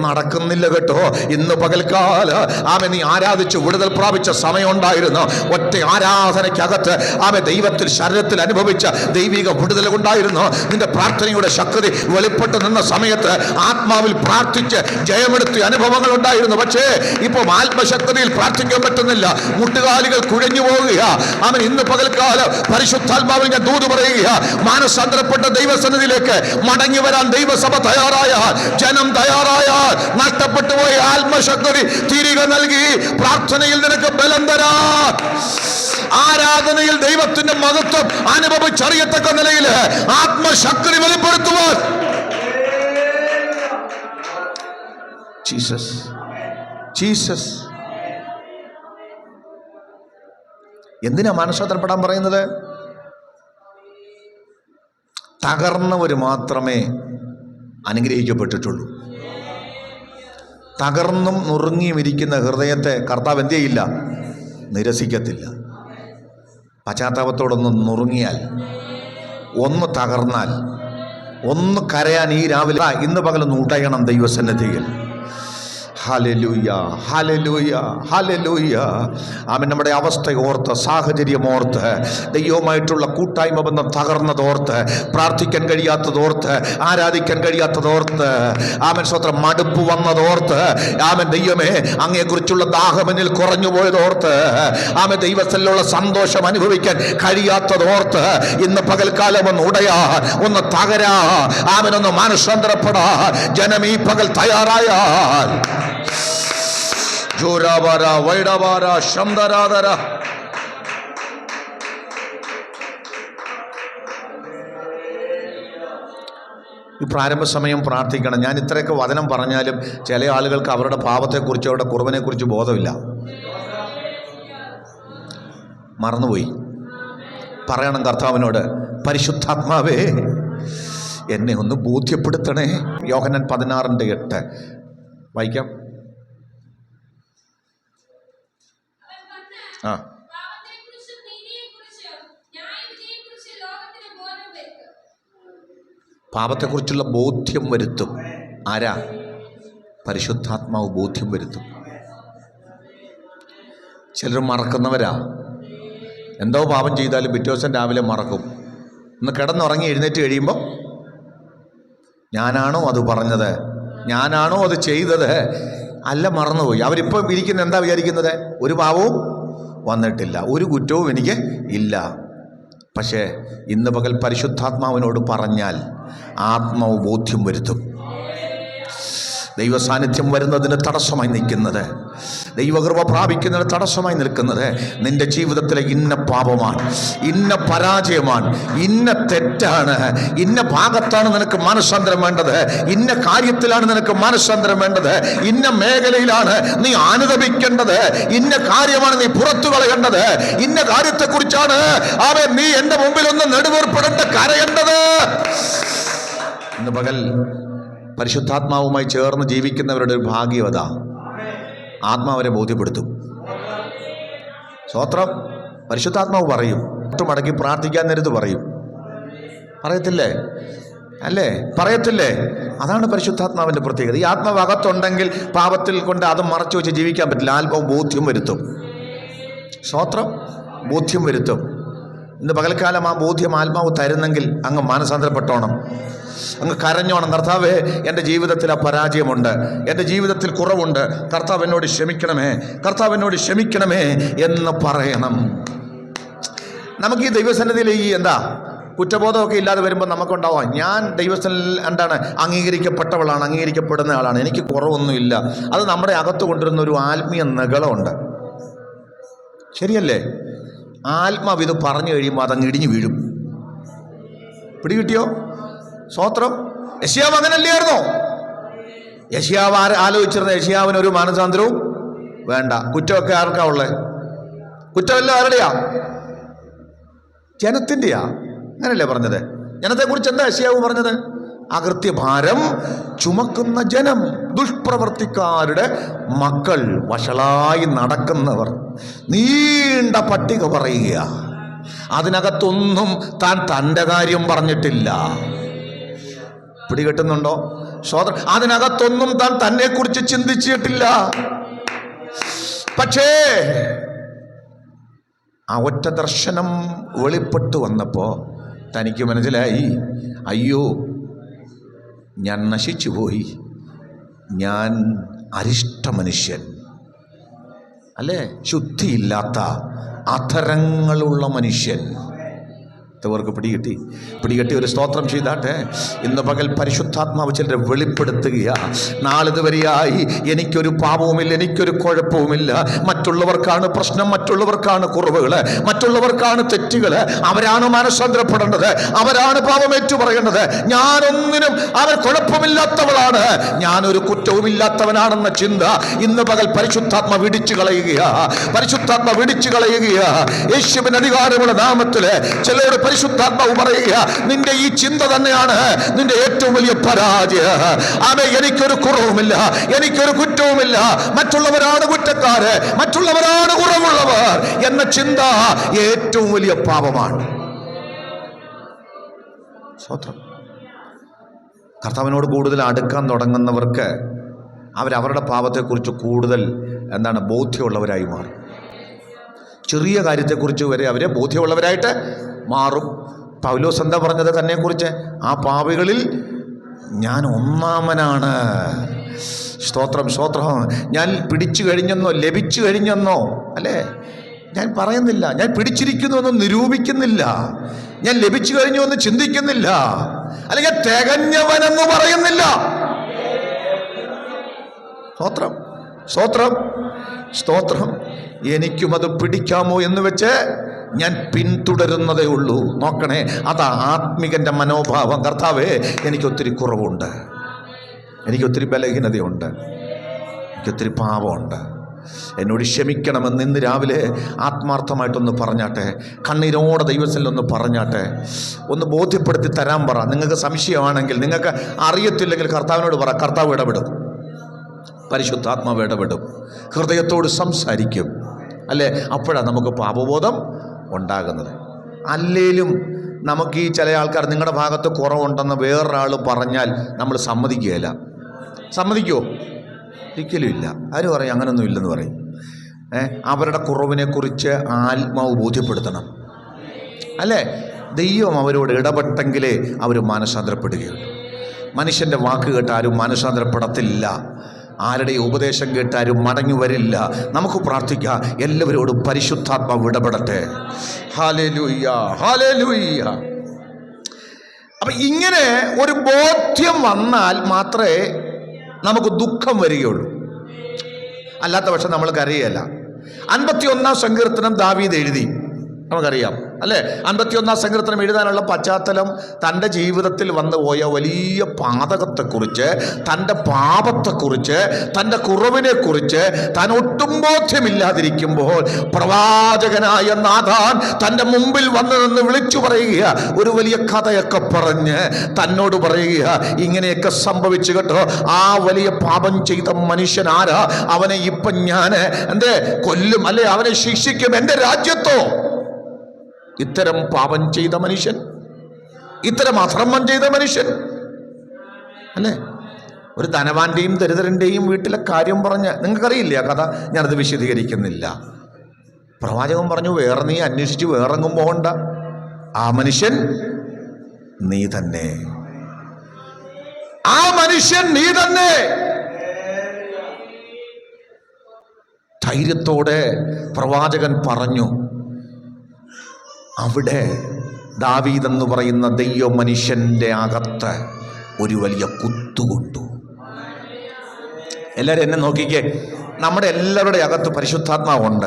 നടക്കുന്നില്ല കേട്ടോ. ഇന്ന് പകൽക്കാല ആമൻ നീ ആരാധിച്ച് വിടുതൽ പ്രാപിച്ച സമയമുണ്ടായിരുന്നു. ഒറ്റ ആരാധനയ്ക്കകത്ത് ആമൻ ദൈവത്തിൽ ശരീരത്തിൽ അനുഭവിച്ച ദൈവിക വിടുതൽ കൊണ്ടായിരുന്നു. നിന്റെ പ്രാർത്ഥനയുടെ ശക്തി വെളിപ്പെട്ട് നിന്ന സമയത്ത് ആത്മാവിൽ പ്രാർത്ഥിച്ച് ജയമെടുത്ത അനുഭവങ്ങൾ ഉണ്ടായിരുന്നു. പക്ഷേ ഇപ്പോൾ ആത്മശക്തിയിൽ പ്രാർത്ഥിക്കാൻ പറ്റുന്നില്ല. മുട്ടുകാലുകൾ കുഴഞ്ഞു പോവുക. അവൻ ഇന്ന് പകൽക്കാലം പരിശുദ്ധാത്മാവിൽ ഞാൻ ദൂത് പറയുക, മാനസാന്തരപ്പെട്ട ദൈവസന്നിധിയിലേക്ക് മടങ്ങി വരാൻ ദൈവസഭ തയ്യാറായാൽ, ജനം തയ്യാറായാൽ, നഷ്ടപ്പെട്ടു പോയ ആത്മശക്തി തിരികെ നൽകി പ്രാർത്ഥനയിൽ നിനക്ക് ബലം തരാൻ, ആരാധനയിൽ ദൈവത്തിന്റെ മഹത്വം അനുഭവിച്ചറിയത്തക്ക നിലയിൽ ആത്മശക്തി വെളിപ്പെടുത്തുവാൻ. Jesus, Jesus. എന്തിനാ മാനസാന്തരപ്പെടാൻ പറയുന്നത്? തകർന്നവർ മാത്രമേ അനുഗ്രഹിക്കപ്പെട്ടിട്ടുള്ളൂ. തകർന്നും നുറുങ്ങിയും ഇരിക്കുന്ന ഹൃദയത്തെ കർത്താവ് എന്ത് ചെയ്യില്ല? നിരസിക്കത്തില്ല. പശ്ചാത്താപത്തോടൊന്ന് നുറുങ്ങിയാൽ, ഒന്ന് തകർന്നാൽ, ഒന്ന് കരയാൻ ഈ രാവിലെ ഇന്ന് പകലൊന്ന് ഉടയണം ദൈവസന്നിധിയിൽ. ഹല്ലേലൂയ, ഹല്ലേലൂയ, ഹല്ലേലൂയ. ആമേൻ. നമ്മുടെ അവസ്ഥയോർത്ത്, സാഹചര്യമോർത്ത്, ദൈവവുമായിട്ടുള്ള കൂട്ടായ്മ ബന്ധം തകർന്നതോർത്ത്, പ്രാർത്ഥിക്കാൻ കഴിയാത്തതോർത്ത്, ആരാധിക്കാൻ കഴിയാത്തതോർത്ത്, ആമേൻ സ്വത്രം മടുപ്പ് വന്നതോർത്ത്, ആമേൻ ദൈവമേ അങ്ങയെക്കുറിച്ചുള്ള ദാഹമെന്നിൽ കുറഞ്ഞു പോയതോർത്ത്, ആമേൻ ദൈവത്തിലുള്ള സന്തോഷം അനുഭവിക്കാൻ കഴിയാത്തതോർത്ത് ഇന്ന് പകൽക്കാലം ഒന്ന് ഉടയാ, ഒന്ന് തകരാ, ആമേൻ ഒന്ന് മാനസാന്തരപ്പെടാ ജനം ഈ പകൽ തയ്യാറായാൽ ജോരാബാര വൈഡബാര ശംദരാദര. ഈ പ്രാരംഭ സമയം പ്രാർത്ഥിക്കണം. ഞാൻ ഇത്രയൊക്കെ വചനം പറഞ്ഞാലും ചില ആളുകൾക്ക് അവരുടെ പാപത്തെക്കുറിച്ച്, അവരുടെ കുറവിനെക്കുറിച്ച് ബോധമില്ല, മറന്നുപോയി. പറയണം കർത്താവിനോട്, പരിശുദ്ധാത്മാവേ എന്നെ ഒന്ന് ബോധ്യപ്പെടുത്തണേ. യോഹന്നാൻ 16:8 വായിക്കാം. ആ, പാപത്തെക്കുറിച്ചുള്ള ബോധ്യം വരുത്തും. ആരാ? പരിശുദ്ധാത്മാവ് ബോധ്യം വരുത്തും. ചിലർ മറക്കുന്നവരാ. എന്തോ പാപം ചെയ്താലും പിറ്റേ ദിവസം രാവിലെ മറക്കും. ഒന്ന് കിടന്നുറങ്ങി എഴുന്നേറ്റ് കഴിയുമ്പോൾ ഞാനാണോ അത് പറഞ്ഞത്, ഞാനാണോ അത് ചെയ്തത്, അല്ല മറന്നുപോയി. അവരിപ്പം ഇരിക്കുന്ന എന്താ വിചാരിക്കുന്നത്? ഒരു പാവവും വന്നിട്ടില്ല, ഒരു കുറ്റവും എനിക്ക് ഇല്ല. പക്ഷേ ഇന്ന് പകൽ പരിശുദ്ധാത്മാവിനോട് പറഞ്ഞാൽ ആത്മാവ് ബോധ്യം വരുത്തും. ദൈവസാന്നിധ്യം വരുന്നതിന് തടസ്സമായി നിൽക്കുന്നത്, ദൈവകൃപ പ്രാപിക്കുന്നതിന് തടസ്സമായി നിൽക്കുന്നത് നിന്റെ ജീവിതത്തിലെ ഇന്ന പാപമാണ്, ഇന്ന പരാജയമാണ്, ഇന്ന തെറ്റാണ്, ഇന്ന ഭാഗത്താണ് നിനക്ക് മാനസാന്തരം വേണ്ടത്, ഇന്ന കാര്യത്തിലാണ് നിനക്ക് മാനസാന്തരം വേണ്ടത്, ഇന്ന മേഖലയിലാണ് നീ അനുദപിക്കേണ്ടത്, ഇന്ന കാര്യമാണ് നീ പുറത്തു കളയേണ്ടത്, ഇന്ന കാര്യത്തെക്കുറിച്ചാണ് അവൻ നീ എൻ്റെ മുമ്പിൽ ഒന്ന് നെടുവേർപ്പെടേണ്ട കരയേണ്ടത്. ഇന്ന് പകൽ പരിശുദ്ധാത്മാവുമായി ചേർന്ന് ജീവിക്കുന്നവരുടെ ഒരു ഭാഗ്യവത ആത്മാവരെ ബോധ്യപ്പെടുത്തും. സ്തോത്രം. പരിശുദ്ധാത്മാവ് പറയും, മടക്കി പ്രാർത്ഥിക്കാൻ നേരത്ത് പറയും. പറയത്തില്ലേ? അല്ലേ? പറയത്തില്ലേ? അതാണ് പരിശുദ്ധാത്മാവിൻ്റെ പ്രത്യേകത. ഈ ആത്മാവ് അകത്തുണ്ടെങ്കിൽ പാപത്തിൽ കൊണ്ട് അത് മറച്ചു വെച്ച് ജീവിക്കാൻ പറ്റില്ല. ആത്മാവ് ബോധ്യം വരുത്തും. സ്തോത്രം. ബോധ്യം വരുത്തും. ഇന്ന് പകൽക്കാലം ആ ബോധ്യം ആത്മാവ് തരുന്നെങ്കിൽ അങ്ങ് മാനസാന്തരപ്പെട്ടോണം, അങ്ങ് കരഞ്ഞോണം. കർത്താവേ, എൻ്റെ ജീവിതത്തിൽ ആ പരാജയമുണ്ട്, എൻ്റെ ജീവിതത്തിൽ കുറവുണ്ട്, കർത്താവ് എന്നോട് ക്ഷമിക്കണമേ, കർത്താവ് എന്നോട് ക്ഷമിക്കണമേ എന്ന് പറയണം. നമുക്ക് ഈ ദൈവസന്നിധിയിൽ ഈ കുറ്റബോധമൊക്കെ ഇല്ലാതെ വരുമ്പോൾ നമുക്കുണ്ടാവാം, ഞാൻ ദൈവസന്നിധിയിൽ അംഗീകരിക്കപ്പെട്ടവളാണ്, അംഗീകരിക്കപ്പെടുന്ന ആളാണ്, എനിക്ക് കുറവൊന്നുമില്ല. അത് നമ്മുടെ അകത്ത് കൊണ്ടുവരുന്ന ഒരു ആത്മീയ നഗളമുണ്ട്. ശരിയല്ലേ? ആത്മാവ് ഇത് പറഞ്ഞു കഴിയുമ്പോൾ അതങ്ങ് ഇടിഞ്ഞു വീഴും. പിടികിട്ടിയോ? സ്തോത്രം. യെശയ്യാവ് അങ്ങനല്ലായിരുന്നോ? യെശയ്യാവ് ആലോചിച്ചിരുന്ന യെശയ്യാവിന് ഒരു മാനസാന്തരവും വേണ്ട. കുറ്റമൊക്കെ ആർക്കാ ഉള്ളത്? കുറ്റമെല്ലാം ആരുടെയാ? ജനത്തിൻ്റെയാ. അങ്ങനല്ലേ പറഞ്ഞത്? ജനത്തെക്കുറിച്ച് എന്താ യെശയ്യാവ് പറഞ്ഞത്? അകൃത്യഭാരം ചുമക്കുന്ന ജനം, ദുഷ്പ്രവർത്തിക്കാരുടെ മക്കൾ, വഷളായി നടക്കുന്നവർ. നീണ്ട പട്ടിക പറയുക. അതിനകത്തൊന്നും താൻ തൻ്റെ കാര്യം പറഞ്ഞിട്ടില്ല. പിടികെട്ടുന്നുണ്ടോ? അതിനകത്തൊന്നും താൻ തന്നെക്കുറിച്ച് ചിന്തിച്ചിട്ടില്ല. പക്ഷേ ആ ഒറ്റ ദർശനം വെളിപ്പെട്ടു വന്നപ്പോൾ തനിക്ക് മനസ്സിലായി, അയ്യോ ഞാൻ നശിച്ചുപോയി, ഞാൻ അരിഷ്ട മനുഷ്യൻ, അല്ലേ? ശുദ്ധിയില്ലാത്ത അധരങ്ങളുള്ള മനുഷ്യൻ. ഇവർക്ക് പിടികെട്ടി ഒരു സ്തോത്രം ചെയ്താട്ടെ. ഇന്ന് പകൽ പരിശുദ്ധാത്മാവ് ചിലരെ വെളിപ്പെടുത്തുക. നാളിതുവരെയായി എനിക്കൊരു പാപവുമില്ല, എനിക്കൊരു കുഴപ്പവുമില്ല, മറ്റുള്ളവർക്കാണ് പ്രശ്നം, മറ്റുള്ളവർക്കാണ് കുറവുകൾ, മറ്റുള്ളവർക്കാണ് തെറ്റുകൾ, അവരാണ് മാനസാന്തരപ്പെടേണ്ടത്, അവരാണ് പാപമേറ്റു പറയേണ്ടത്, ഞാനൊന്നിനും അവർ കുഴപ്പമില്ലാത്തവളാണ്, ഞാനൊരു കുറ്റവുമില്ലാത്തവനാണെന്ന ചിന്ത ഇന്ന് പകൽ പരിശുദ്ധാത്മ വിടിച്ചു കളയുക. പരിശുദ്ധാത്മ വിടിച്ചു കളയുക. യേശുവിന്റെ അധികാരമുള്ള നാമത്തില് ചിലരോട് പരിശുദ്ധാത്മാവ് പറയുക, നിന്റെ ഈ ചിന്ത തന്നെയാണ് നിന്റെ ഏറ്റവും വലിയ പരാജയം. എനിക്കൊരു കുറവുമില്ല, എനിക്കൊരു കുറ്റവുമില്ല, മറ്റുള്ളവരാണ് കുറ്റക്കാര്, മറ്റുള്ളവരാണ് കുറവുള്ളവർ എന്ന ചിന്ത ഏറ്റവും വലിയ പാപമാണ്. സ്വത്രം. കർത്താവിനോട് കൂടുതൽ അടുക്കാൻ തുടങ്ങുന്നവർക്ക് അവരവരുടെ പാപത്തെക്കുറിച്ച് കൂടുതൽ ബോധ്യമുള്ളവരായി മാറും. ചെറിയ കാര്യത്തെക്കുറിച്ച് വരെ അവരെ ബോധ്യമുള്ളവരായിട്ട് മാറും. പൗലോസ് എന്താ പറഞ്ഞത് തന്നെക്കുറിച്ച്? ആ പാപികളിൽ ഞാൻ ഒന്നാമനാണ്. സ്തോത്രം, സ്തോത്രം. ഞാൻ പിടിച്ചു കഴിഞ്ഞെന്നോ ലഭിച്ചു കഴിഞ്ഞെന്നോ അല്ലേ ഞാൻ പറയുന്നില്ല. ഞാൻ പിടിച്ചിരിക്കുന്നു എന്ന് നിരൂപിക്കുന്നില്ല. ഞാൻ ലഭിച്ചു കഴിഞ്ഞു എന്ന് ചിന്തിക്കുന്നില്ല. അല്ലെങ്കിൽ തികഞ്ഞവനെന്ന് പറയുന്നില്ല. സ്തോത്രം, സ്തോത്രം, സ്തോത്രം. എനിക്കും അത് പിടിക്കാമോ എന്ന് വെച്ച് ഞാൻ പിന്തുടരുന്നതേ ഉള്ളൂ. നോക്കണേ, അതാ ആത്മികൻ്റെ മനോഭാവം. കർത്താവേ, എനിക്കൊത്തിരി കുറവുണ്ട്, എനിക്കൊത്തിരി ബലഹീനതയുണ്ട്, എനിക്കൊത്തിരി പാപമുണ്ട്, എന്നോട് ക്ഷമിക്കണമെന്ന് ഇന്ന് രാവിലെ ആത്മാർത്ഥമായിട്ടൊന്ന് പറഞ്ഞാട്ടെ. കണ്ണീരോടെ ദൈവത്തിലൊന്ന് പറഞ്ഞാട്ടെ. ഒന്ന് ബോധ്യപ്പെടുത്തി തരാൻ പറ. നിങ്ങൾക്ക് സംശയമാണെങ്കിൽ, നിങ്ങൾക്ക് അറിയത്തില്ലെങ്കിൽ കർത്താവിനോട് പറ. കർത്താവ് ഇടപെടും, പരിശുദ്ധാത്മാവ് ഇടപെടും, ഹൃദയത്തോട് സംസാരിക്കും. അല്ലേ? അപ്പോഴാണ് നമുക്ക് പാപബോധം ഉണ്ടാകുന്നത്. അല്ലേലും നമുക്ക് ഈ ചില ആൾക്കാർ നിങ്ങളുടെ ഭാഗത്ത് കുറവുണ്ടെന്ന് വേറൊരാൾ പറഞ്ഞാൽ നമ്മൾ സമ്മതിക്കുകയില്ല. സമ്മതിക്കുമോ? ഒരിക്കലും ഇല്ല. ആര് പറയും? അങ്ങനൊന്നും ഇല്ലെന്ന് പറയും. അവരുടെ കുറവിനെക്കുറിച്ച് ആത്മാവ് ബോധ്യപ്പെടുത്തണം. അല്ലേ? ദൈവം അവരോട് ഇടപെട്ടെങ്കിലേ അവർ മാനസാന്തരപ്പെടുകയുള്ളൂ. മനുഷ്യൻ്റെ വാക്ക് കേട്ട് ആരും മാനസാന്തരപ്പെടത്തില്ല. ആരുടെയും ഉപദേശം കേട്ടാരും മടങ്ങി വരില്ല. നമുക്ക് പ്രാർത്ഥിക്കാം, എല്ലാവരോടും പരിശുദ്ധാത്മാവ് ഇടപെടട്ടെ. Hallelujah, hallelujah. അപ്പം ഇങ്ങനെ ഒരു ബോധ്യം വന്നാൽ മാത്രമേ നമുക്ക് ദുഃഖം വരികയുള്ളൂ. അല്ലാത്ത പക്ഷം നമ്മൾ കരയുകയല്ല. 51-ാം സങ്കീർത്തനം ദാവീദ് എഴുതി, നമുക്കറിയാം അല്ലേ? 51-ാം സങ്കീർത്തനം എഴുതാനുള്ള പശ്ചാത്തലം തൻ്റെ ജീവിതത്തിൽ വന്നു പോയ വലിയ പാതകത്തെക്കുറിച്ച്, തൻ്റെ പാപത്തെക്കുറിച്ച്, തൻ്റെ കുറവിനെക്കുറിച്ച് താൻ ഒട്ടും ബോധ്യമില്ലാതിരിക്കുമ്പോൾ പ്രവാചകനായ നാഥാൻ തൻ്റെ മുമ്പിൽ വന്നു നിന്ന് വിളിച്ചു പറയുക, ഒരു വലിയ കഥയൊക്കെ പറഞ്ഞ് തന്നോട് പറയുക, ഇങ്ങനെയൊക്കെ സംഭവിച്ചു കേട്ടോ. ആ വലിയ പാപം ചെയ്ത മനുഷ്യൻ ആരാ? അവനെ ഇപ്പം ഞാൻ കൊല്ലും, അല്ലെ അവനെ ശിക്ഷിക്കും. എൻ്റെ രാജ്യത്തോ ഇത്തരം പാപം ചെയ്ത മനുഷ്യൻ, ഇത്തരം അധർമ്മം ചെയ്ത മനുഷ്യൻ, അല്ലേ? ഒരു ധനവാന്റെയും ദരിദ്രൻ്റെയും വീട്ടിലെ കാര്യം പറഞ്ഞ് നിങ്ങൾക്കറിയില്ല ആ കഥ, ഞാനത് വിശദീകരിക്കുന്നില്ല. പ്രവാചകൻ പറഞ്ഞു, വേറെ നീ അന്വേഷിച്ച് വേറെങ്ങും പോകണ്ട, ആ മനുഷ്യൻ നീ തന്നെ, ആ മനുഷ്യൻ നീ തന്നെ. ധൈര്യത്തോടെ പ്രവാചകൻ പറഞ്ഞു. അവിടെ ദാവീദ് എന്ന് പറയുന്ന ദൈവ മനുഷ്യൻ്റെ അകത്ത് ഒരു വലിയ കുത്തുകൊണ്ടു. എല്ലാവരും എന്നെ നോക്കിക്കേ, നമ്മുടെ എല്ലാവരുടെ അകത്ത് പരിശുദ്ധാത്മാവുണ്ട്,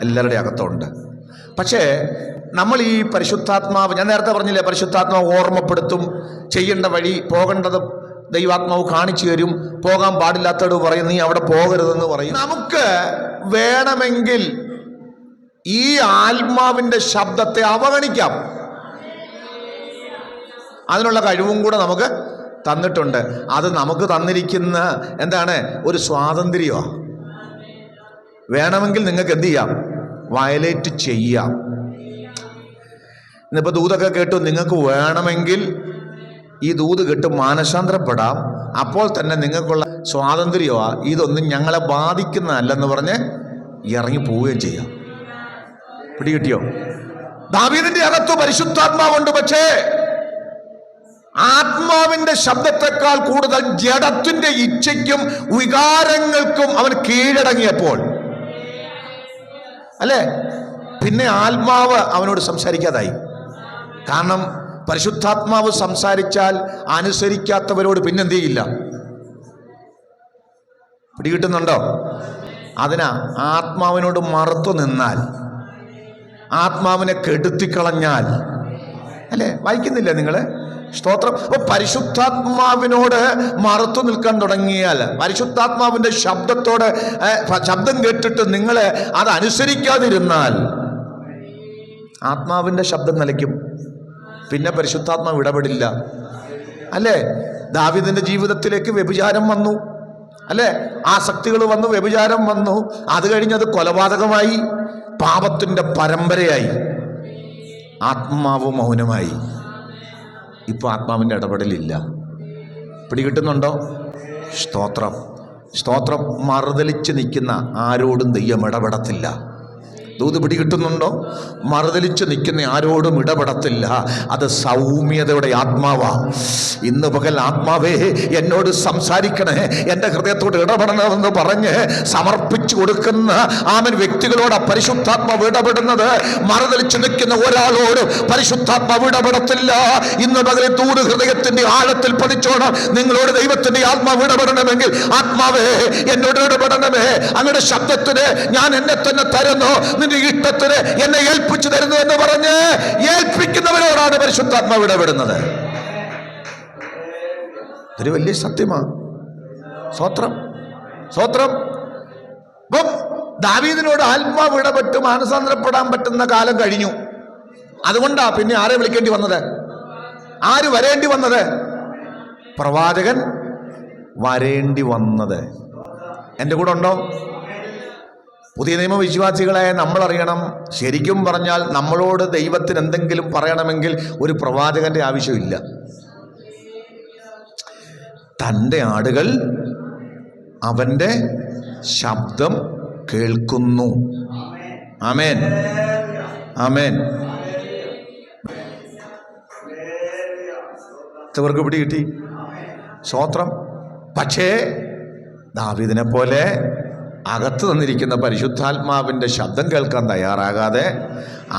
എല്ലാവരുടെ അകത്തുണ്ട്. പക്ഷേ നമ്മൾ ഈ പരിശുദ്ധാത്മാവ്, ഞാൻ നേരത്തെ പറഞ്ഞില്ലേ, പരിശുദ്ധാത്മാവ് ഓർമ്മപ്പെടുത്തും, ചെയ്യേണ്ട വഴി പോകേണ്ടത് ദൈവാത്മാവ് കാണിച്ചു തരും, പോകാൻ പാടില്ലാത്തവരോട് പറയും നീ അവിടെ പോകരുതെന്ന് പറയും. നമുക്ക് വേണമെങ്കിൽ ഈ ആത്മാവിൻ്റെ ശബ്ദത്തെ അവഗണിക്കാം. അതിനുള്ള കഴിവും കൂടെ നമുക്ക് തന്നിട്ടുണ്ട്. അത് നമുക്ക് തന്നിരിക്കുന്ന ഒരു സ്വാതന്ത്ര്യമാണ്. വേണമെങ്കിൽ നിങ്ങൾക്ക് എന്ത് ചെയ്യാം? വയലേറ്റ് ചെയ്യാം. ഇന്നിപ്പോൾ ദൂതൊക്കെ കേട്ടു, നിങ്ങൾക്ക് വേണമെങ്കിൽ ഈ ദൂത് കേട്ട് മാനസാന്തരപ്പെടാം. അപ്പോൾ തന്നെ നിങ്ങൾക്കുള്ള സ്വാതന്ത്ര്യമാണ്, ഇതൊന്നും ഞങ്ങളെ ബാധിക്കുന്നതല്ലെന്ന് പറഞ്ഞ് ഇറങ്ങി പോവുകയും ചെയ്യാം. പിടികിട്ടിയോ? ദാവീദിന്റെ അകത്ത് പരിശുദ്ധാത്മാവുണ്ട്. പക്ഷേ ആത്മാവിന്റെ ശബ്ദത്തെക്കാൾ കൂടുതൽ ജഡത്തിന്റെ ഇച്ഛയ്ക്കും വികാരങ്ങൾക്കും അവൻ കീഴടങ്ങിയപ്പോൾ, അല്ലേ, പിന്നെ ആത്മാവ് അവനോട് സംസാരിക്കാതായി. കാരണം പരിശുദ്ധാത്മാവ് സംസാരിച്ചാൽ അനുസരിക്കാത്തവരോട് പിന്നെന്ത് ചെയ്യില്ല? പിടികിട്ടുന്നുണ്ടോ? അതിനാ ആത്മാവിനോട് മറുത്തു നിന്നാൽ, ആത്മാവിനെ കെടുത്തിക്കളഞ്ഞാൽ, അല്ലേ? വായിക്കുന്നില്ല നിങ്ങൾ? സ്തോത്രം. അപ്പോൾ പരിശുദ്ധാത്മാവിനോട് മറുത്തു നിൽക്കാൻ തുടങ്ങിയാൽ, പരിശുദ്ധാത്മാവിൻ്റെ ശബ്ദം കേട്ടിട്ട് നിങ്ങൾ അത് അനുസരിക്കാതിരുന്നാൽ ആത്മാവിൻ്റെ ശബ്ദം നിലയ്ക്കും. പിന്നെ പരിശുദ്ധാത്മാവ് ഇടപെടില്ല. അല്ലേ? ദാവീദിന്റെ ജീവിതത്തിലേക്ക് വ്യഭിചാരം വന്നു, അല്ലേ? ആസക്തികൾ വന്നു, വ്യഭിചാരം വന്നു. അത് കഴിഞ്ഞത് കൊലപാതകമായി, പാപത്തിന്റെ പരമ്പരയായി. ആത്മാവ് മൗനമായി. ഇപ്പൊ ആത്മാവിന്റെ ഇടപെടലില്ല. പിടികിട്ടുന്നുണ്ടോ? സ്തോത്രം, സ്തോത്രം. മറുതലിച്ച് നിൽക്കുന്ന ആരോടും ദൈവം ഇടപെടത്തില്ല. ദൂത് പിടികിട്ടുന്നുണ്ടോ? മറുതലിച്ച് നിൽക്കുന്ന ആരോടും ഇടപെടത്തില്ല. അത് സൗമ്യതയുടെ ആത്മാവാ. ഇന്ന് പകൽ ആത്മാവേ എന്നോട് സംസാരിക്കണേ, എൻ്റെ ഹൃദയത്തോട് ഇടപെടണമെന്ന് പറഞ്ഞ് സമർപ്പിച്ചു കൊടുക്കുന്ന ആമൻ വ്യക്തികളോട് പരിശുദ്ധാത്മാവ് ഇടപെടുന്നത്. മറുതലിച്ച് നിൽക്കുന്ന ഒരാളോടും പരിശുദ്ധാത്മാവ് ഇടപെടത്തില്ല. ഇന്ന് പകൽ ദൂത് ഹൃദയത്തിന്റെ ആഴത്തിൽ പതിച്ചോണം. നിങ്ങളോട് ദൈവത്തിന്റെ ആത്മാവ് ഇടപെടണമെങ്കിൽ, ആത്മാവേ എന്നോട് ഇടപെടണമേ, അങ്ങയുടെ ശബ്ദത്തിന് ഞാൻ എന്നെ തന്നെ തരുന്നു, ഇഷ്ടത്തിന് എന്നെ ഏൽപ്പിച്ചു തരുന്നു എന്ന് പറഞ്ഞ് ഏൽപ്പിക്കുന്നവരോടാണ് പരിശുദ്ധാത്മാവ് ഇടപെടുന്നത്. ഒരു വലിയ സത്യമാണ്. സ്തോത്രം, സ്തോത്രം. അപ്പം ദാവീദിനോട് ആത്മാവ് ഇടപെട്ട് മാനസാന്തരപ്പെടാൻ പറ്റുന്ന കാലം കഴിഞ്ഞു. അതുകൊണ്ടാ പിന്നെ ആരെ വിളിക്കേണ്ടി വന്നത്? ആര് വരേണ്ടി വന്നത്? പ്രവാചകൻ വരേണ്ടി വന്നത്. എൻ്റെ കൂടെ ഉണ്ടോ? പുതിയ നിയമ വിശ്വാസികളായ നമ്മൾ അറിയണം, ശരിക്കും പറഞ്ഞാൽ നമ്മളോട് ദൈവത്തിന് എന്തെങ്കിലും പറയണമെങ്കിൽ ഒരു പ്രവാചകന്റെ ആവശ്യമില്ല. തൻ്റെ ആടുകൾ അവൻ്റെ ശബ്ദം കേൾക്കുന്നു. ആമേൻ, ആമേൻ. ഇവർക്ക് പിടി കിട്ടി. സ്തോത്രം. പക്ഷേ ദാവീദിനെ പോലെ അകത്ത് തന്നിരിക്കുന്ന പരിശുദ്ധാത്മാവിൻ്റെ ശബ്ദം കേൾക്കാൻ തയ്യാറാകാതെ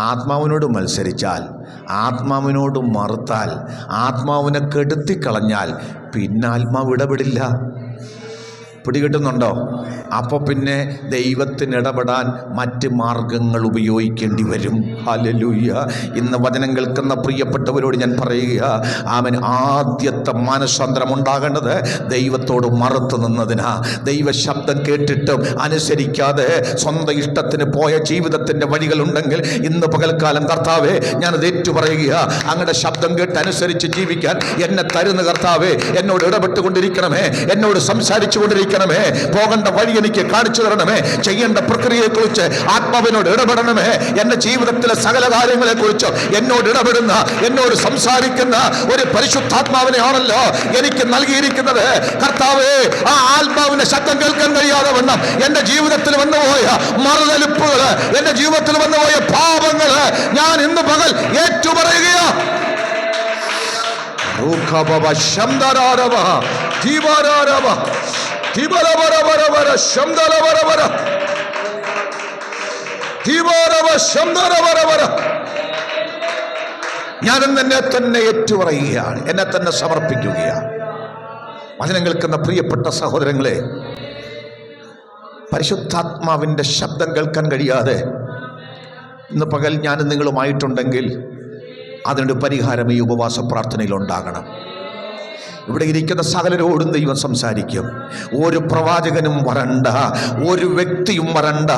ആത്മാവിനോട് മത്സരിച്ചാൽ, ആത്മാവിനോട് മറുത്താൽ, ആത്മാവിനെ കെടുത്തിക്കളഞ്ഞാൽ പിന്നെ ആത്മാവ് ഇടപെടില്ല. പിടികിട്ടുന്നുണ്ടോ? അപ്പോൾ പിന്നെ ദൈവത്തിന് ഇടപെടാൻ മറ്റ് മാർഗങ്ങൾ ഉപയോഗിക്കേണ്ടി വരും. ഹല്ലേലൂയ. ഇന്ന് വചനം കേൾക്കുന്ന പ്രിയപ്പെട്ടവരോട് ഞാൻ പറയുക, ആമേൻ. ആദ്യത്തെ മാനസാന്തരം ഉണ്ടാകേണ്ടത് ദൈവത്തോട് മറുത്തു നിന്നതിനാ. ദൈവ ശബ്ദം കേട്ടിട്ടും അനുസരിക്കാതെ സ്വന്തം ഇഷ്ടത്തിന് പോയ ജീവിതത്തിൻ്റെ വഴികളുണ്ടെങ്കിൽ ഇന്ന് പകൽക്കാലം കർത്താവേ ഞാനത് ഏറ്റുപറയുക. അങ്ങയുടെ ശബ്ദം കേട്ട് അനുസരിച്ച് ജീവിക്കാൻ എന്നെ തരുന്ന കർത്താവേ, എന്നോട് ഇടപെട്ടുകൊണ്ടിരിക്കണമേ, എന്നോട് സംസാരിച്ചു കൊണ്ടിരിക്കണമേ, പോകേണ്ട വഴി എനിക്ക് കാണിച്ചു തരണമേ, ചെയ്യേണ്ട പ്രക്രിയയെക്കുറിച്ച് ആത്മാവിനോട് ഇടപെടണമേ. എൻ്റെ ജീവിതത്തിലെ സകല കാര്യങ്ങളെക്കുറിച്ച് എന്നോട് ഇടപെടുന്ന, എന്നോട് സംസാരിക്കുന്ന ഒരു പരിശുദ്ധാത്മാവിനെയാണല്ലോ എനിക്ക് നൽകിയിരിക്കുന്നത്. കർത്താവേ, ആ ആത്മാവിന്റെ ശബ്ദം കേൾക്കാൻ കഴിയാതെ വണ്ണം എൻ്റെ ജീവിതത്തിൽ വന്നുപോയ മറുതലിപ്പുകൾ, എൻ്റെ ജീവിതത്തിൽ വന്നുപോയ പാപങ്ങൾ ഞാൻ ഇന്ന് പകൽ ഏറ്റുപറയുകയാ. ഞാൻ എന്നെ തന്നെ ഏറ്റുപറയുകയാണ്, എന്നെ തന്നെ സമർപ്പിക്കുകയാണ്. വചനം കേൾക്കുന്ന പ്രിയപ്പെട്ട സഹോദരങ്ങളെ, പരിശുദ്ധാത്മാവിൻ്റെ ശബ്ദം കേൾക്കാൻ കഴിയാതെ ഇന്ന് പകൽ ഞാനും നിങ്ങളുമായിട്ടുണ്ടെങ്കിൽ അതിനൊരു പരിഹാരം ഈ ഉപവാസ പ്രാർത്ഥനയിൽ ഉണ്ടാകണം. ഇവിടെ ഇരിക്കുന്ന സകലരോടും ദൈവം സംസാരിക്കും. ഒരു പ്രവാചകനും വരണ്ട, ഒരു വ്യക്തിയും വരണ്ട.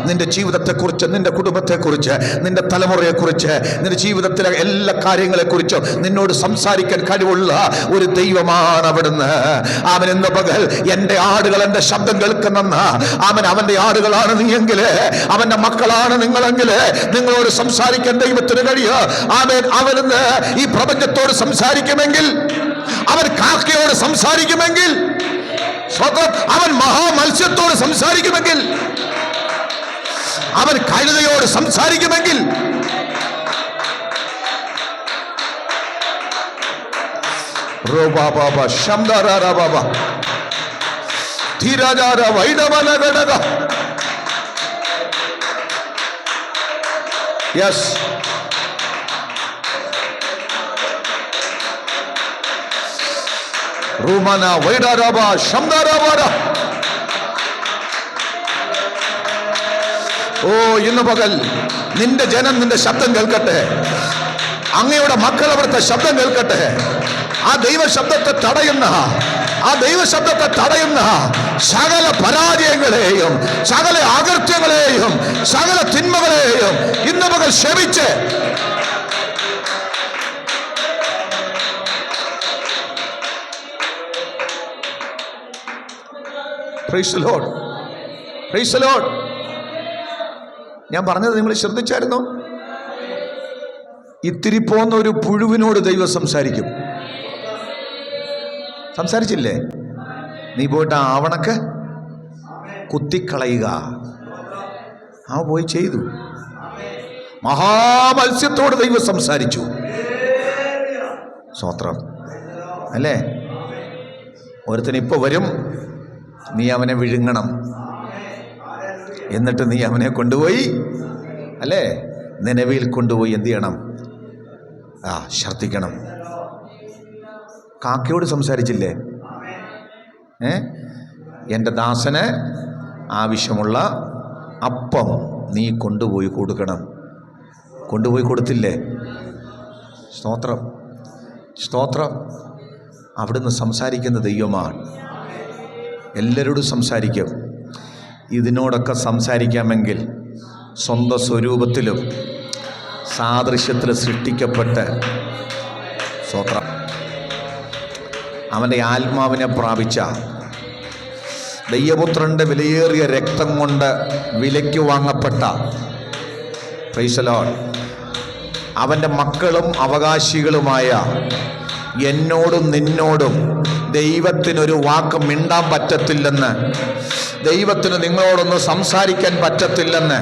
നിന്റെ ജീവിതത്തെക്കുറിച്ച്, നിന്റെ കുടുംബത്തെക്കുറിച്ച്, നിന്റെ തലമുറയെക്കുറിച്ച്, നിന്റെ ജീവിതത്തിലെ എല്ലാ കാര്യങ്ങളെക്കുറിച്ചും നിന്നോട് സംസാരിക്കാൻ കഴിവുള്ള ഒരു ദൈവമാണ് അവിടുന്ന്. അവൻ ഇന്ന് പകൽ എൻ്റെ ആടുകൾ എൻ്റെ ശബ്ദം കേൾക്കുന്ന അവൻ്റെ ആടുകളാണ് നീയെങ്കിൽ, അവൻ്റെ മക്കളാണ് നിങ്ങളെങ്കിൽ നിങ്ങളോട് സംസാരിക്കാൻ ദൈവത്തിന് കഴിയുക. അവന് ഈ പ്രപഞ്ചത്തോട് സംസാരിക്കുമെങ്കിൽ, അവൻ കാക്കയോട് സംസാരിക്കുമെങ്കിൽ, അവൻ മഹാമത്സ്യത്തോട് സംസാരിക്കുമെങ്കിൽ, അവൻ കഴുതയോട് സംസാരിക്കുമെങ്കിൽ, യെസ്, റൂമന വൈഡാരാബ ശംദാരാബാര. ഓ, ഇന്ന് പകൽ നിന്റെ ജനം നിന്റെ ശബ്ദം കേൾക്കട്ടെ. അങ്ങയുടെ മക്കൾ അവിടുത്തെ ശബ്ദം കേൾക്കട്ടെ. ആ ദൈവ ശബ്ദത്തെ തടയുന്ന, ആ ദൈവ ശബ്ദത്തെ തടയുന്ന സകല പരാജയങ്ങളെയും, സകല അകൃത്യങ്ങളെയും, സകല തിന്മകളെയും ഇന്ന് പകൽ ക്ഷമിച്ച് praise the Lord, praise the Lord. ഞാൻ പറഞ്ഞത് നിങ്ങൾ ശ്രദ്ധിച്ചായിരുന്നോ? ഇത്തിരി പോന്ന ഒരു പുഴുവിനോട് ദൈവം സംസാരിക്കും. സംസാരിച്ചില്ലേ? നീ പോയിട്ട് ആവണക്ക് കുത്തിക്കളയുക. ആ പോയി ചെയ്തു. മഹാമത്സ്യത്തോട് ദൈവം സംസാരിച്ചു. സ്തോത്രം അല്ലേ? ഒരുത്തൻ ഇപ്പൊ വരും, നീ അവനെ വിഴുങ്ങണം. എന്നിട്ട് നീ അവനെ കൊണ്ടുപോയി അല്ലേ നിനവയിൽ കൊണ്ടുപോയി എന്ത് ചെയ്യണം? ഛർദ്ദിക്കണം. കാക്കയോട് സംസാരിച്ചില്ലേ? എൻ്റെ ദാസന് ആവശ്യമുള്ള അപ്പം നീ കൊണ്ടുപോയി കൊടുക്കണം. കൊണ്ടുപോയി കൊടുത്തില്ലേ? സ്തോത്രം, സ്തോത്രം. അവിടുന്ന് സംസാരിക്കുന്ന ദൈവമാണ്. എല്ലാവരോടും സംസാരിക്കും. ഇതിനോടൊക്കെ സംസാരിക്കാമെങ്കിൽ സ്വന്തം സ്വരൂപത്തിലും സാദൃശ്യത്തിലും സൃഷ്ടിക്കപ്പെട്ട് സ്തോത്രം അവൻ്റെ ആത്മാവിനെ പ്രാപിച്ച ദൈവപുത്രൻ്റെ വിലയേറിയ രക്തം കൊണ്ട് വിലയ്ക്ക് വാങ്ങപ്പെട്ട പ്രൈസ് ദി ലോർഡ് അവൻ്റെ മക്കളും അവകാശികളുമായ എന്നോടും നിന്നോടും ദൈവത്തിനൊരു വാക്ക് മിണ്ടാൻ പറ്റത്തില്ലെന്ന്, ദൈവത്തിന് നിങ്ങളോടൊന്ന് സംസാരിക്കാൻ പറ്റത്തില്ലെന്ന്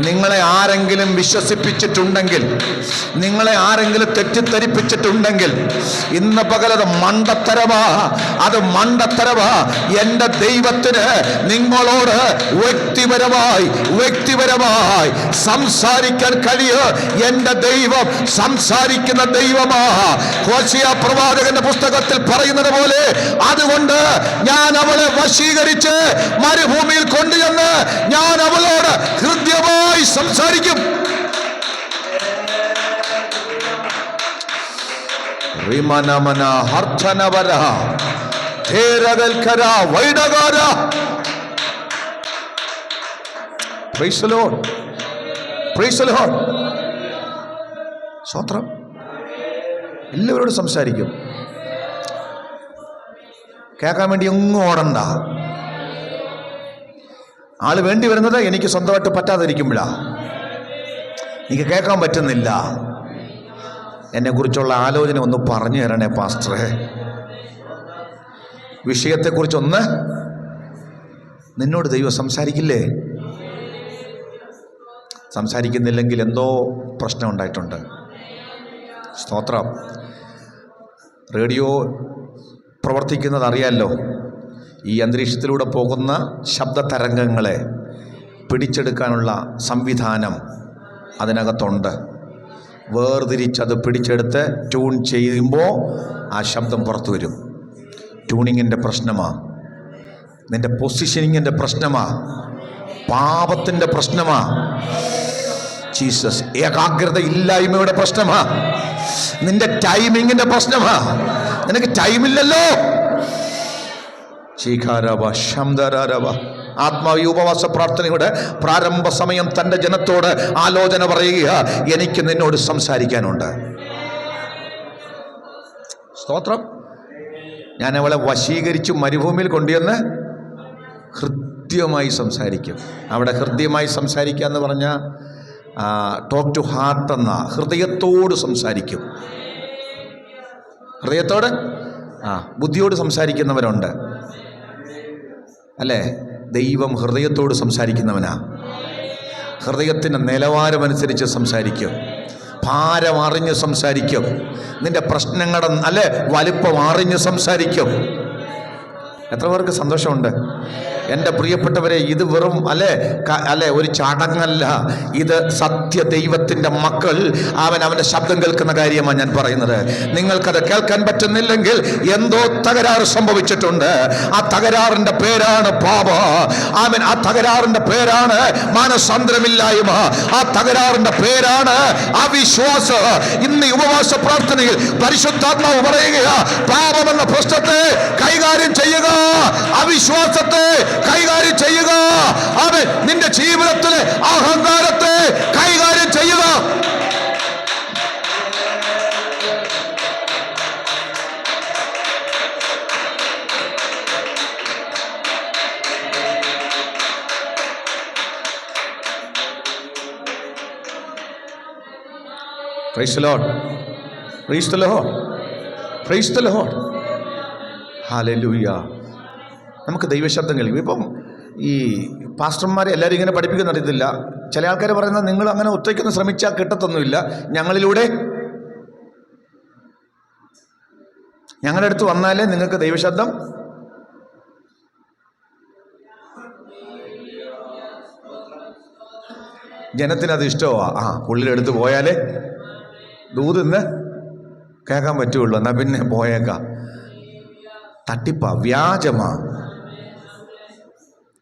നിങ്ങളെ ആരെങ്കിലും വിശ്വസിപ്പിച്ചിട്ടുണ്ടെങ്കിൽ, നിങ്ങളെ ആരെങ്കിലും തെറ്റിദ്ധരിപ്പിച്ചിട്ടുണ്ടെങ്കിൽ ഇന്ന് പകലത് മണ്ടത്തരവാ, അത് മണ്ടത്തരവാ. എൻ്റെ ദൈവത്തിന് നിങ്ങളോട് വ്യക്തിപരമായി സംസാരിക്കാൻ കഴിയും. എൻ്റെ ദൈവം സംസാരിക്കുന്ന ദൈവമാ. ഹോശേയ പ്രവാചകന്റെ പുസ്തകത്തിൽ പറയുന്നത് പോലെ, അതുകൊണ്ട് ഞാൻ അവളെ വശീകരിച്ച് മരുഭൂമിയിൽ കൊണ്ടുചെന്ന് ഞാൻ അവളോട് ഹൃദ്യമായി സംസാരിക്കും. സ്തോത്രം. എല്ലാവരോടും സംസാരിക്കും. കേൾക്കാൻ വേണ്ടി എങ്ങും ഓടണ്ട. ആള് വേണ്ടി വരുന്നത് എനിക്ക് സ്വന്തമായിട്ട് പറ്റാതിരിക്കുമ്പോഴാ. എനിക്ക് കേൾക്കാൻ പറ്റുന്നില്ല. എന്നെക്കുറിച്ചുള്ള ആലോചന ഒന്ന് പറഞ്ഞു തരണേ പാസ്റ്ററെ, വിഷയത്തെക്കുറിച്ചൊന്ന്. നിന്നോട് ദൈവം സംസാരിക്കില്ലേ? സംസാരിക്കുന്നില്ലെങ്കിൽ എന്തോ പ്രശ്നം ഉണ്ടായിട്ടുണ്ട്. സ്തോത്രം. റേഡിയോ പ്രവർത്തിക്കുന്നത് അറിയാമല്ലോ. ഈ അന്തരീക്ഷത്തിലൂടെ പോകുന്ന ശബ്ദ തരംഗങ്ങളെ പിടിച്ചെടുക്കാനുള്ള സംവിധാനം അതിനകത്തുണ്ട്. വേർതിരിച്ചത് പിടിച്ചെടുത്ത് ട്യൂൺ ചെയ്യുമ്പോൾ ആ ശബ്ദം പുറത്തു വരും. ട്യൂണിങ്ങിൻ്റെ പ്രശ്നമാണ്, നിൻ്റെ പൊസിഷനിങ്ങിൻ്റെ പ്രശ്നമാണ്, പാപത്തിൻ്റെ പ്രശ്നമാണ്, ജീസസ് ഏകാഗ്രത ഇല്ലായ്മയുടെ പ്രശ്നമാണ്, നിൻ്റെ ടൈമിങ്ങിൻ്റെ പ്രശ്നമാണ്. നിനക്ക് ടൈമില്ലല്ലോ. ആത്മാവി ഉപവാസ പ്രാർത്ഥനയുടെ പ്രാരംഭ സമയം തൻ്റെ ജനത്തോട് ആലോചന പറയുക, എനിക്ക് നിന്നോട് സംസാരിക്കാനുണ്ട്. സ്തോത്രം. ഞാൻ അവളെ വശീകരിച്ച് മരുഭൂമിയിൽ കൊണ്ടുവന്ന് ഹൃദ്യമായി സംസാരിക്കും. അവിടെ ഹൃദ്യമായി സംസാരിക്കുക എന്ന് പറഞ്ഞാൽ ടോക്ക് ടു ഹാർട്ട് എന്ന, ഹൃദയത്തോട് സംസാരിക്കും. ഹൃദയത്തോട് ബുദ്ധിയോട് സംസാരിക്കുന്നവരുണ്ട് അല്ലേ? ദൈവം ഹൃദയത്തോട് സംസാരിക്കുന്നവനാ. ഹൃദയത്തിൻ്റെ നിലവാരമനുസരിച്ച് സംസാരിക്കും, ഭാരം അറിഞ്ഞ് സംസാരിക്കും, നിന്റെ പ്രശ്നങ്ങളുടെ അല്ലെ വലിപ്പം അറിഞ്ഞ് സംസാരിക്കും. എത്ര പേർക്ക് സന്തോഷമുണ്ട്? എൻ്റെ പ്രിയപ്പെട്ടവരെ, ഇത് വെറും അല്ലെ ഒരു ചടങ്ങല്ല. ഇത് സത്യ ദൈവത്തിൻ്റെ മക്കൾ അവൻ്റെ ശബ്ദം കേൾക്കുന്ന കാര്യമാണ് ഞാൻ പറയുന്നത്. നിങ്ങൾക്കത് കേൾക്കാൻ പറ്റുന്നില്ലെങ്കിൽ എന്തോ തകരാറ് സംഭവിച്ചിട്ടുണ്ട്. ആ തകരാറിൻ്റെ പേരാണ് പാപം. ആ തകരാറിൻ്റെ പേരാണ് മാനസാന്തരമില്ലായ്മ. ആ തകരാറിൻ്റെ പേരാണ് അവിശ്വാസം. ഇന്ന് ഉപവാസ പ്രാർത്ഥനയിൽ പരിശുദ്ധാത്മാവ് പറയുക, പാപമെന്ന പ്രശ്നത്തെ കൈകാര്യം ചെയ്യുക, അവിശ്വാസത്തെ കൈകാര്യം ചെയ്യുക, അവൻ നിന്റെ ജീവിതത്തിലെ അഹങ്കാരത്തെ കൈകാര്യം ചെയ്യുക. Praise the Lord, praise the Lord, praise the Lord. Hallelujah. നമുക്ക് ദൈവശബ്ദം കേൾക്കും. ഇപ്പം ഈ പാസ്റ്റർമാരെ എല്ലാവരും ഇങ്ങനെ പഠിപ്പിക്കുന്നില്ല. ചില ആൾക്കാർ പറയുന്നത് നിങ്ങൾ അങ്ങനെ ഒറ്റയ്ക്കൊന്ന് ശ്രമിച്ചാൽ കിട്ടത്തൊന്നുമില്ല, ഞങ്ങളുടെ അടുത്ത് വന്നാലേ നിങ്ങൾക്ക് ദൈവശബ്ദം. ജനത്തിനത് ഇഷ്ടമാണ്. പുള്ളിയുടെ അടുത്ത് പോയാലേ ദൂതിന്ന് കേൾക്കാൻ പറ്റുള്ളൂ, എന്നാൽ പിന്നെ പോയേക്കാം. തട്ടിപ്പാ, വ്യാജമാ.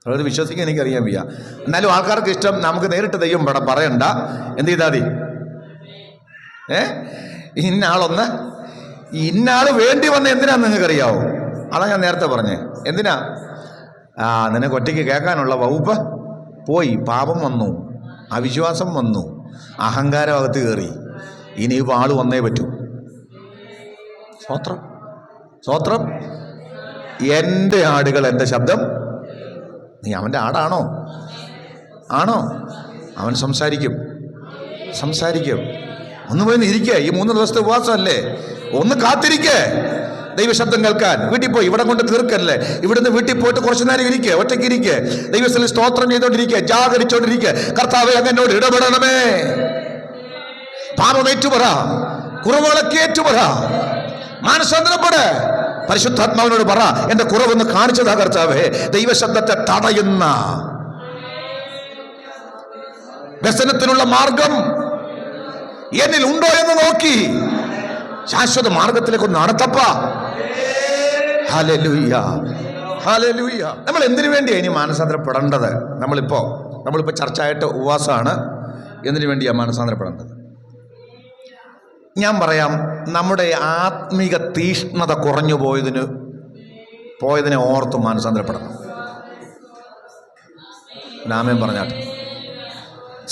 അതായത് വിശ്വസിക്കാൻ എനിക്കറിയാൻ വയ്യ. എന്നാലും ആൾക്കാർക്ക് ഇഷ്ടം നമുക്ക് നേരിട്ട് ദൈവം പറയണ്ട. എന്ത് ചെയ്താൽ മതി? ഇന്നാള് വേണ്ടി വന്ന എന്തിനാന്ന് നിങ്ങൾക്കറിയാവോ? അതാ ഞാൻ നേരത്തെ പറഞ്ഞേ. എന്തിനാ? നിനക്ക് ഒറ്റയ്ക്ക് കേൾക്കാനുള്ള വകുപ്പ് പോയി. പാപം വന്നു, അവിശ്വാസം വന്നു, അഹങ്കാരം അകത്ത് കയറി. ഇനിയിപ്പോൾ ആള് വന്നേ പറ്റൂ. സ്വത്രം, സ്വത്രം. എൻ്റെ ആടുകൾ എൻ്റെ ശബ്ദം. നീ അവൻ്റെ ആടാണോ? ആണോ? അവൻ സംസാരിക്കും. ഒന്ന് പോയി ഇരിക്കേ. ഈ 3 ദിവസത്തെ ഉപവാസമല്ലേ, ഒന്ന് കാത്തിരിക്കേ ദൈവശബ്ദം കേൾക്കാൻ. വീട്ടിൽ പോയി ഇവിടെ കൊണ്ട് തീർക്കല്ലേ. ഇവിടുന്ന് വീട്ടിൽ പോയിട്ട് കുറച്ചു നേരം ഇരിക്കേ, ഒറ്റയ്ക്ക് ഇരിക്കേ, ദൈവത്തിൽ സ്തോത്രം ചെയ്തോണ്ടിരിക്കേ, ജാഗരിച്ചോണ്ടിരിക്കേ. കർത്താവേ, അങ്ങനോട് ഇടപെടണമേ. പാപമേറ്റു പറ, കുറവുകളൊക്കെ ഏറ്റുപറ, മാനസാന്തരപ്പെട്. പരിശുദ്ധാത്മാവിനോട് പറ, എന്റെ കുറവൊന്ന് കാണിച്ചതാ കർത്താവേ. ദൈവശബ്ദത്തെ തടയുന്ന വ്യസനത്തിനുള്ള മാർഗം എന്നിൽ ഉണ്ടോ എന്ന് നോക്കി ശാശ്വത മാർഗത്തിലേക്ക് ഒന്ന് നടത്തപ്പ. Hallelujah, hallelujah. നമ്മൾ എന്തിനു വേണ്ടിയാണ് ഇനി മാനസാന്തരപ്പെടേണ്ടത്? നമ്മളിപ്പോ ചർച്ചയായിട്ട് ഉപവാസമാണ്. എന്തിനു വേണ്ടിയാണ് മാനസാന്തരപ്പെടേണ്ടത്? ഞാൻ പറയാം. നമ്മുടെ ആത്മീക തീഷ്ണത കുറഞ്ഞു പോയതിനെ ഓർത്ത് മാനസാന്തരപ്പെടണം. നാമേം പറഞ്ഞാട്ടെ.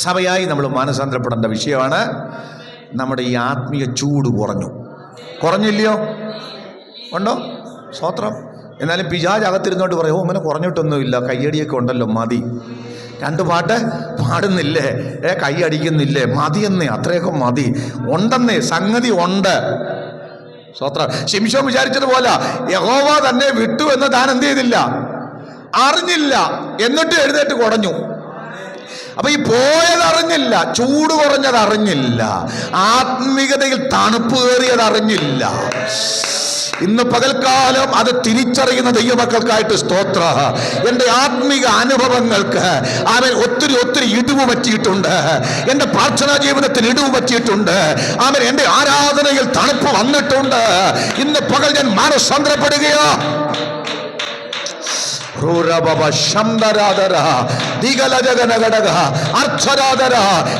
സഭയായി നമ്മൾ മാനസാന്തരപ്പെടേണ്ട വിഷയമാണ്. നമ്മുടെ ഈ ആത്മീയ ചൂട് കുറഞ്ഞില്ലയോ? ഉണ്ടോ? സ്തോത്രം. എന്നാലും പിശാച് അകത്തിരുന്നോണ്ട് പറയും, ഓ അങ്ങനെ കുറഞ്ഞിട്ടൊന്നുമില്ല, കയ്യടിയൊക്കെ ഉണ്ടല്ലോ, മതി. 2 പാട്ട് പാടുന്നില്ലേ, കൈയടിക്കുന്നില്ലേ, മതിയെന്നേ, അത്രയൊക്കെ മതി. ഉണ്ടെന്നേ, സംഗതി ഉണ്ട്. സ്തോത്രം. ശിംശോൻ വിചാരിച്ചതുപോലെ യഹോവ തന്നെ വിട്ടു എന്ന് താൻ എന്ത് ചെയ്തില്ല, അറിഞ്ഞില്ല. എന്നിട്ട് എഴുന്നേറ്റ് കുടഞ്ഞു. അപ്പൊ ഈ പോയതറിഞ്ഞില്ല, ചൂട് കുറഞ്ഞതറിഞ്ഞില്ല, ആത്മീകതയിൽ തണുപ്പ് കയറിയത് അറിഞ്ഞില്ല. ഇന്ന് പകൽക്കാലം അത് തിരിച്ചറിയുന്ന ദൈവമക്കൾക്കായിട്ട് സ്തോത്ര. എൻ്റെ ആത്മീക അനുഭവങ്ങൾക്ക് അവൻ ഒത്തിരി ഇടിവ് പറ്റിയിട്ടുണ്ട്. എൻ്റെ പ്രാർത്ഥനാ ജീവിതത്തിൽ ഇടിവ് പറ്റിയിട്ടുണ്ട്. അവൻ എൻ്റെ ആരാധനയിൽ തണുപ്പ് വന്നിട്ടുണ്ട്. ഇന്ന് പകൽ ഞാൻ മാനസാന്തരപ്പെടുകയോ.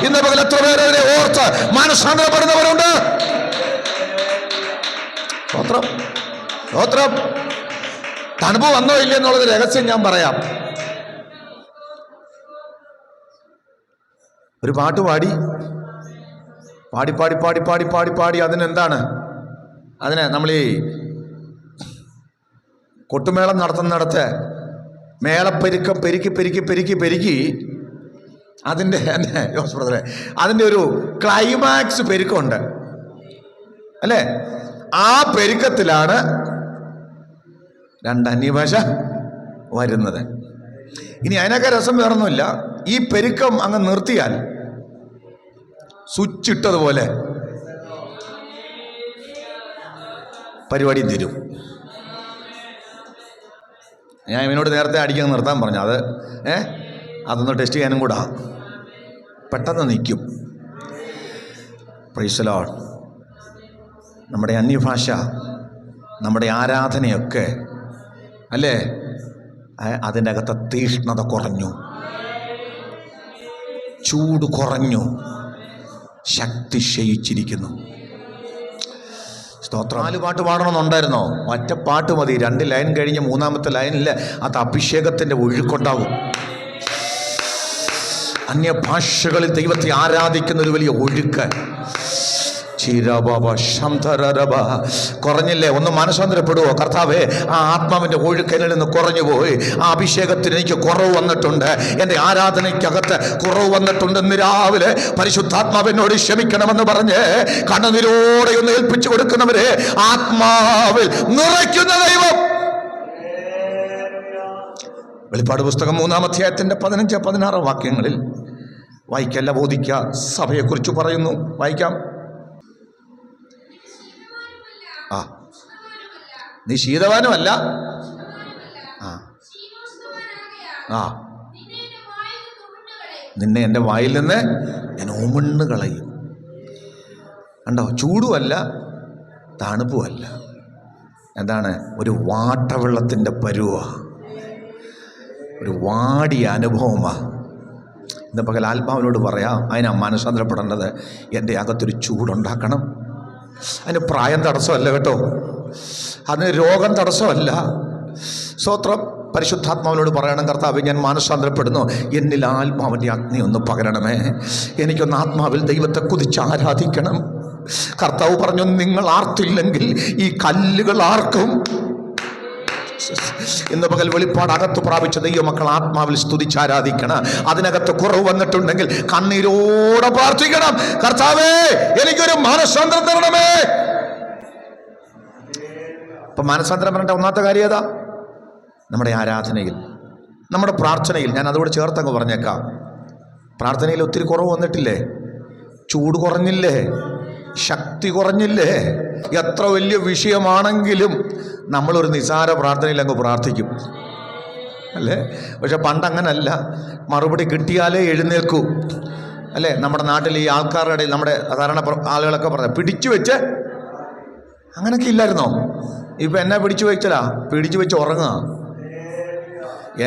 ഇന്ന് പകൽ എത്ര പേരെ ഓർത്ത് മാനസാന്തരപ്പെടുന്നവരുണ്ട്? സ്തോത്രം. തണുപ്പ് വന്നോ ഇല്ല എന്നുള്ളത് രഹസ്യം ഞാൻ പറയാം. ഒരു പാട്ട് പാടി അതിനെന്താണ്? അതിനെ നമ്മൾ ഈ കൊട്ടുമേളം നടത്തുന്നിടത്ത് മേളപ്പെരുക്കം പെരുക്കി അതിൻ്റെ ഒരു ക്ലൈമാക്സ് പെരുക്കമുണ്ട് അല്ലേ? ആ പെരുക്കത്തിലാണ് 2 അന്യഭാഷ വരുന്നത്. ഇനി അതിനൊക്കെ രസം വേറൊന്നുമില്ല. ഈ പെരുക്കം അങ്ങ് നിർത്തിയാൽ സ്വിച്ച് ഇട്ടതുപോലെ പരിപാടി തീരും. ഞാൻ ഇവനോട് നേരത്തെ അടിക്കാൻ നിർത്താൻ പറഞ്ഞു. അതൊന്ന് ടെസ്റ്റ് ചെയ്യാനും കൂടാ. പെട്ടെന്ന് നിൽക്കും. Praise the Lord. നമ്മുടെ അന്യഭാഷ, നമ്മുടെ ആരാധനയൊക്കെ അല്ലേ, അതിൻ്റെ അകത്തെ തീഷ്ണത കുറഞ്ഞു, ചൂട് കുറഞ്ഞു, ശക്തി ക്ഷയിച്ചിരിക്കുന്നു. സ്തോത്രം. 4 പാട്ട് പാടണമെന്നുണ്ടായിരുന്നോ? ഒറ്റ പാട്ട് മതി. 2 ലൈൻ കഴിഞ്ഞ് 3-ാമത്തെ ലൈനിൽ അത് അഭിഷേകത്തിൻ്റെ ഒഴുക്കുണ്ടാകും. അന്യഭാഷകളിൽ ദൈവത്തെ ആരാധിക്കുന്ന ഒരു വലിയ ഒഴുക്ക്. കുറഞ്ഞില്ലേ? ഒന്ന് മനസ്സാന്തരപ്പെടുവോ? കർത്താവേ, ആ ആത്മാവിൻ്റെ ഒഴുക്കലിൽ നിന്ന് കുറഞ്ഞു പോയി. ആ അഭിഷേകത്തിന് എനിക്ക് കുറവ് വന്നിട്ടുണ്ട്, എൻ്റെ ആരാധനയ്ക്കകത്ത് കുറവ് വന്നിട്ടുണ്ട്. ഇന്ന് രാവിലെ പരിശുദ്ധാത്മാവിനോട് ക്ഷമിക്കണമെന്ന് പറഞ്ഞ് കണ്ണുനീരോടെ ഒന്ന് ഏൽപ്പിച്ചു കൊടുക്കുന്നവരെ ആത്മാവിൽ നിറയ്ക്കുന്ന ദൈവം. വെളിപ്പാട് പുസ്തകം 3-ാം അധ്യായത്തിൻ്റെ 15-16 വാക്യങ്ങളിൽ വായിക്കല്ല, ബോധിക്കുക. സഭയെക്കുറിച്ച് പറയുന്നു, വായിക്കാം. നീ ശീതവാനുമല്ല, നിന്നെ എൻ്റെ വായിൽ നിന്ന് ഞാൻ ഉമിണ്ണ് കളയും. കണ്ടോ? ചൂടുമല്ല തണുപ്പുമല്ല, എന്താണ്? ഒരു വാട്ടവെള്ളത്തിൻ്റെ പരുവ, ഒരു വാടിയ അനുഭവമാണ്. ഇന്ന് പകൽ ആത്മാവിനോട് പറയാം, അതിനാ മനസ്സാന്തരപ്പെടേണ്ടത്. എൻ്റെ അകത്തൊരു ചൂടുണ്ടാക്കണം. അതിന് പ്രായം തടസ്സമല്ല കേട്ടോ, അതിന് രോഗം തടസ്സമല്ല. സ്തോത്രം. പരിശുദ്ധാത്മാവിനോട് പറയണം, കർത്താവ്, ഞാൻ മാനസാന്തരപ്പെടുന്നു, എന്നിൽ ആത്മാവിൻ്റെ അഗ്നി ഒന്ന് പകരണമേ. എനിക്കൊന്ന് ആത്മാവിൽ ദൈവത്തെ കുതിച്ച് ആരാധിക്കണം. കർത്താവ് പറഞ്ഞു, നിങ്ങൾ ആർത്തില്ലെങ്കിൽ ഈ കല്ലുകൾ ആർക്കും. ഇന്ന് പകൽ വെളിപ്പാട് അകത്ത് പ്രാപിച്ച ദൈവമക്കൾ ആത്മാവിൽ സ്തുതിച്ചാരാധിക്കണം. അതിനകത്ത് കുറവ് വന്നിട്ടുണ്ടെങ്കിൽ കണ്ണീരോടെ പ്രാർത്ഥിക്കണം, കർത്താവേ, എനിക്കൊരു മാനസാന്തരം തരണമേ. അപ്പൊ മാനസാന്തരം പറഞ്ഞ ഒന്നാമത്തെ കാര്യം ഏതാ? നമ്മുടെ ആരാധനയിൽ, നമ്മുടെ പ്രാർത്ഥനയിൽ. ഞാൻ അതോട് ചേർത്തങ്ങ് പറഞ്ഞേക്കാം, പ്രാർത്ഥനയിൽ ഒത്തിരി കുറവ് വന്നിട്ടില്ലേ? ചൂട് കുറഞ്ഞില്ലേ? ശക്തി കുറഞ്ഞില്ലേ? എത്ര വലിയ വിഷയമാണെങ്കിലും നമ്മളൊരു നിസാര പ്രാർത്ഥനയിൽ അങ്ങ് പ്രാർത്ഥിക്കും, അല്ലേ? പക്ഷെ പണ്ടങ്ങനല്ല, മറുപടി കിട്ടിയാലേ എഴുന്നേൽക്കൂ, അല്ലേ? നമ്മുടെ നാട്ടിൽ ഈ ആൾക്കാരുടെ ഇടയിൽ നമ്മുടെ സാധാരണ ആളുകളൊക്കെ പറഞ്ഞ പിടിച്ചു വെച്ച്, അങ്ങനെയൊക്കെ ഇല്ലായിരുന്നോ? ഇപ്പം എന്നാ പിടിച്ചു വെച്ചലാ? പിടിച്ചു വെച്ച് ഉറങ്ങുക.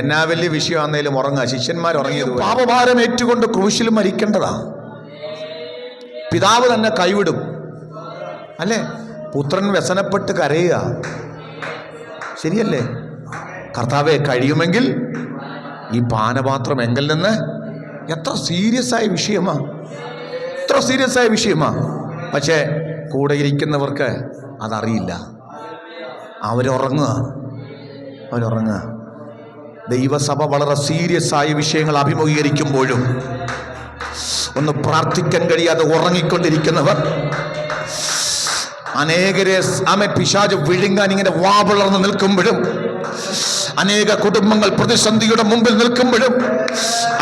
എന്നാ വലിയ വിഷയമാണെന്നേലും ഉറങ്ങുക. ശിഷ്യന്മാർ ഉറങ്ങിയത് പാപഭാരം ഏറ്റുകൊണ്ട് ക്രൂശിൽ മരിക്കേണ്ടതാ. പിതാവ് തന്നെ കൈവിടും, അല്ലേ? പുത്രൻ വ്യസനപ്പെട്ട് കരയുക, ശരിയല്ലേ? കർത്താവെ, കഴിയുമെങ്കിൽ ഈ പാനപാത്രം എങ്കിൽ നിന്ന്. എത്ര സീരിയസ് ആയ വിഷയമാ, എത്ര സീരിയസ് ആയ വിഷയമാ. പക്ഷേ കൂടെ ഇരിക്കുന്നവർക്ക് അതറിയില്ല, അവരുറങ്ങുക. ദൈവസഭ വളരെ സീരിയസ് ആയ വിഷയങ്ങൾ അഭിമുഖീകരിക്കുമ്പോഴും ഒന്ന് പ്രാർത്ഥിക്കാൻ കഴിയാതെ ഉറങ്ങിക്കൊണ്ടിരിക്കുന്നവർ, അനേകരെ പിശാച് വിഴുങ്ങാൻ ഇങ്ങനെ വാപിളർന്ന് നിൽക്കുമ്പോഴും, അനേക കുടുംബങ്ങൾ പ്രതിസന്ധിയുടെ മുമ്പിൽ നിൽക്കുമ്പോഴും,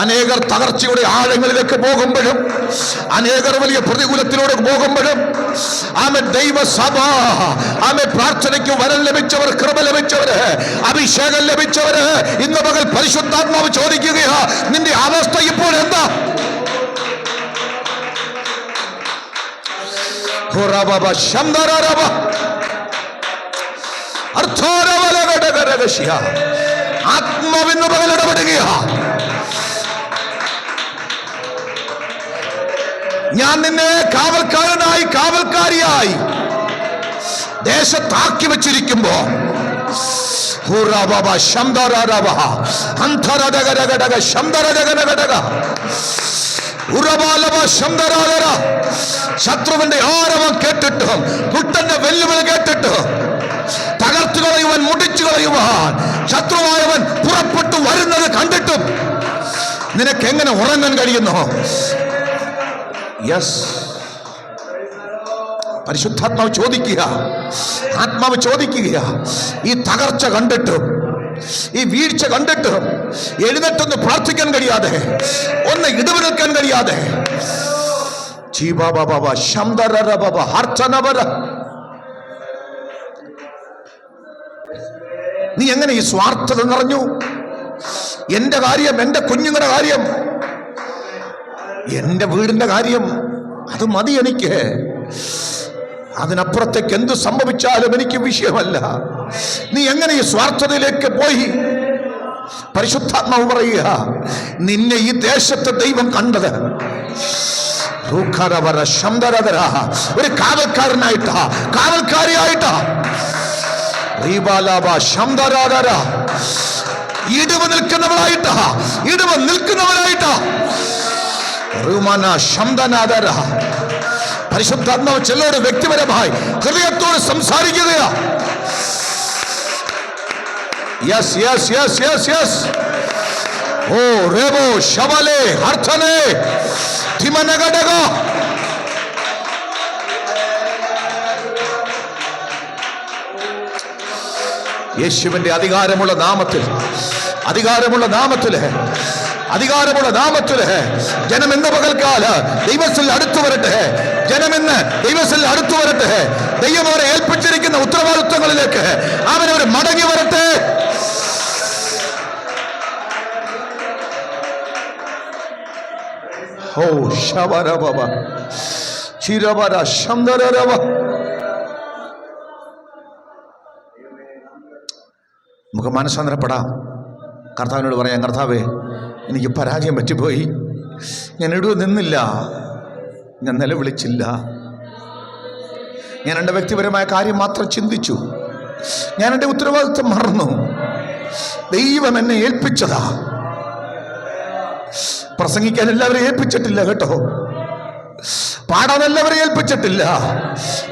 അനേകർ തകർച്ചയുടെ ആഴങ്ങളിലേക്ക് പോകുമ്പോഴും, അനേകർ വലിയ പ്രതികൂലത്തിലൂടെ പോകുമ്പോഴും, ദൈവസഭ, പ്രാർത്ഥനയ്ക്ക് വരം ലഭിച്ചവർ, കൃപ ലഭിച്ചവര്, അഭിഷേകം ലഭിച്ചവര് ഇന്ന് പകൽ പരിശുദ്ധാത്മാവ് ചോദിക്കുകയാ, നിന്റെ അവസ്ഥ ഇപ്പോൾ എന്താ? ആത്മാവിന്ന് പകൽ ഇടപെടുകയാ. ഞാൻ നിന്നെ കാവൽക്കാരനായി, കാവൽക്കാരിയായി ദേശത്താക്കി വെച്ചിരിക്കുമ്പോ ശത്രുവിന്റെ ആരവം കേട്ടിട്ടും, കുട്ടന്റെ വെല്ലുവിളി കേട്ടിട്ടും, തകർത്തു കളയുവാൻ, മുടിച്ചു കളയുവാൻ ശത്രുവായവൻ പുറപ്പെട്ടു വരുന്നത് കണ്ടിട്ടും നിനക്ക് എങ്ങനെ ഉറങ്ങാൻ കഴിയുന്നു? യെസ്, പരിശുദ്ധാത്മാവ് ചോദിക്കുക, ആത്മാവ് ചോദിക്കുക. ഈ തകർച്ച കണ്ടിട്ടും, ഈ വീഴ്ച കണ്ടിട്ടും എഴുന്നേറ്റൊന്ന് പ്രാർത്ഥിക്കാൻ കഴിയാതെ, ഒന്ന് ഇടിവ് നിൽക്കാൻ കഴിയാതെ, നീ എങ്ങനെ ഈ സ്വാർത്ഥത നിറഞ്ഞു? എന്റെ കാര്യം, എന്റെ കുഞ്ഞുങ്ങളുടെ കാര്യം, എന്റെ വീടിന്റെ കാര്യം, അത് മതി എനിക്ക്. അതിനപ്പുറത്തേക്ക് എന്ത് സംഭവിച്ചാലും എനിക്ക് വിഷയമല്ല. നീ എങ്ങനെ ഈ സ്വാർത്ഥതയിലേക്ക് പോയി? പരിശുദ്ധാത്മാവ് പറയുക, നിന്നെ ഈ ദേശത്തെ ദൈവം കണ്ടത് ഒരു കാവൽക്കാരനായിട്ടാ, കാവൽക്കാരിയായിട്ടാ, ഇടിവ് നിൽക്കുന്നവരായിട്ടാ, ഇടിവ് നിൽക്കുന്നവരായിട്ടാ, പരിശുദ്ധാത്മാവ് ചിലരോട് വ്യക്തിപരമായി ഹൃദയത്തോട് സംസാരിക്കുകയാ. Yes yes yes yes yes. ഓ റേബോ ശവലേ ഹർഥനേ ധിമനഗഡഗ. യേശുവിന്റെ അധികാരമുള്ള നാമത്തിൽ, അധികാരമുള്ള നാമത്തില്, അധികാരമുള്ള നാമത്തില് ജനം ഇന്ന് പകൽക്കാല ദൈവത്തിൽ അടുത്തു വരട്ടെ. ജനം ഇന്ന് ദൈവത്തിൽ അടുത്തു വരട്ടെ. ദൈവം അവരെ ഏൽപ്പിച്ചിരിക്കുന്ന ഉത്തരവാദിത്വങ്ങളിലേക്ക് അവനവർ മടങ്ങി വരട്ടെ. ഓ ശവരബ ചിരവര ശംദരവ. നമുക്ക് മനസ്സാന്തരപ്പെടാം. കർത്താവിനോട് പറയാം, കർത്താവേ എനിക്ക് പരാജയം പറ്റിപ്പോയി, ഞാൻ എവിടെ നിന്നില്ല, ഞാൻ നിലവിളിച്ചില്ല, ഞാൻ എൻ്റെ വ്യക്തിപരമായ കാര്യം മാത്രം ചിന്തിച്ചു, ഞാൻ എൻ്റെ ഉത്തരവാദിത്വം മറന്നു. ദൈവം എന്നെ ഏൽപ്പിച്ചതാ. പ്രസംഗിക്കാൻ എല്ലാവരും ഏൽപ്പിച്ചിട്ടില്ല കേട്ടോ, പാടാൻ എല്ലാവരും ഏൽപ്പിച്ചിട്ടില്ല,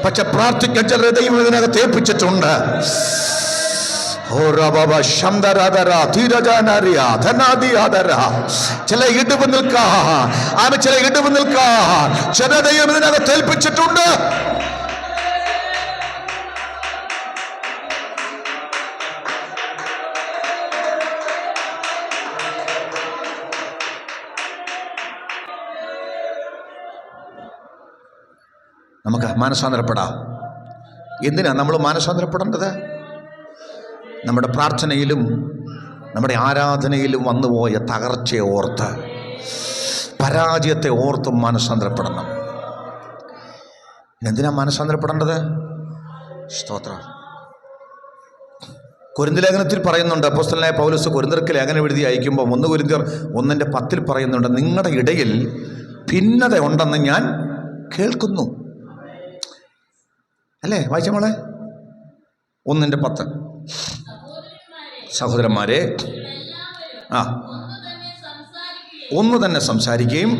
പക്ഷെ പ്രാർത്ഥിക്കാൻ ചിലരെ ദൈവം ഇതിനകത്ത് ഏൽപ്പിച്ചിട്ടുണ്ട്. ചില ഇടിവ് നിൽക്കാൻ, ചില ഇടിവ് നിൽക്കാൻ ചില ദൈവം ഇതിനകത്ത് ഏൽപ്പിച്ചിട്ടുണ്ട്. നമുക്ക് മാനസാന്തരപ്പെടാം. എന്തിനാ നമ്മൾ മാനസാന്തരപ്പെടേണ്ടത്? നമ്മുടെ പ്രാർത്ഥനയിലും നമ്മുടെ ആരാധനയിലും വന്നുപോയ തകർച്ചയെ ഓർത്ത്, പരാജയത്തെ ഓർത്തും മാനസാന്തരപ്പെടണം. എന്തിനാ മാനസാന്തരപ്പെടേണ്ടത്? സ്തോത്രം. കൊരിന്ത്യർ ലേഖനത്തിൽ പറയുന്നുണ്ട്, അപ്പോസ്തലനായ പൗലോസ് കൊരിന്ത്യർക്ക് ലേഖനം എഴുതി അയക്കുമ്പോൾ 1 കൊരിന്ത്യർ 1:10 പറയുന്നുണ്ട്, നിങ്ങളുടെ ഇടയിൽ ഭിന്നത ഉണ്ടെന്ന് ഞാൻ കേൾക്കുന്നു. അല്ലേ? വായിച്ച മോളെ 1:10. സഹോദരന്മാരെ, ഒന്ന് തന്നെ സംസാരിക്കുകയും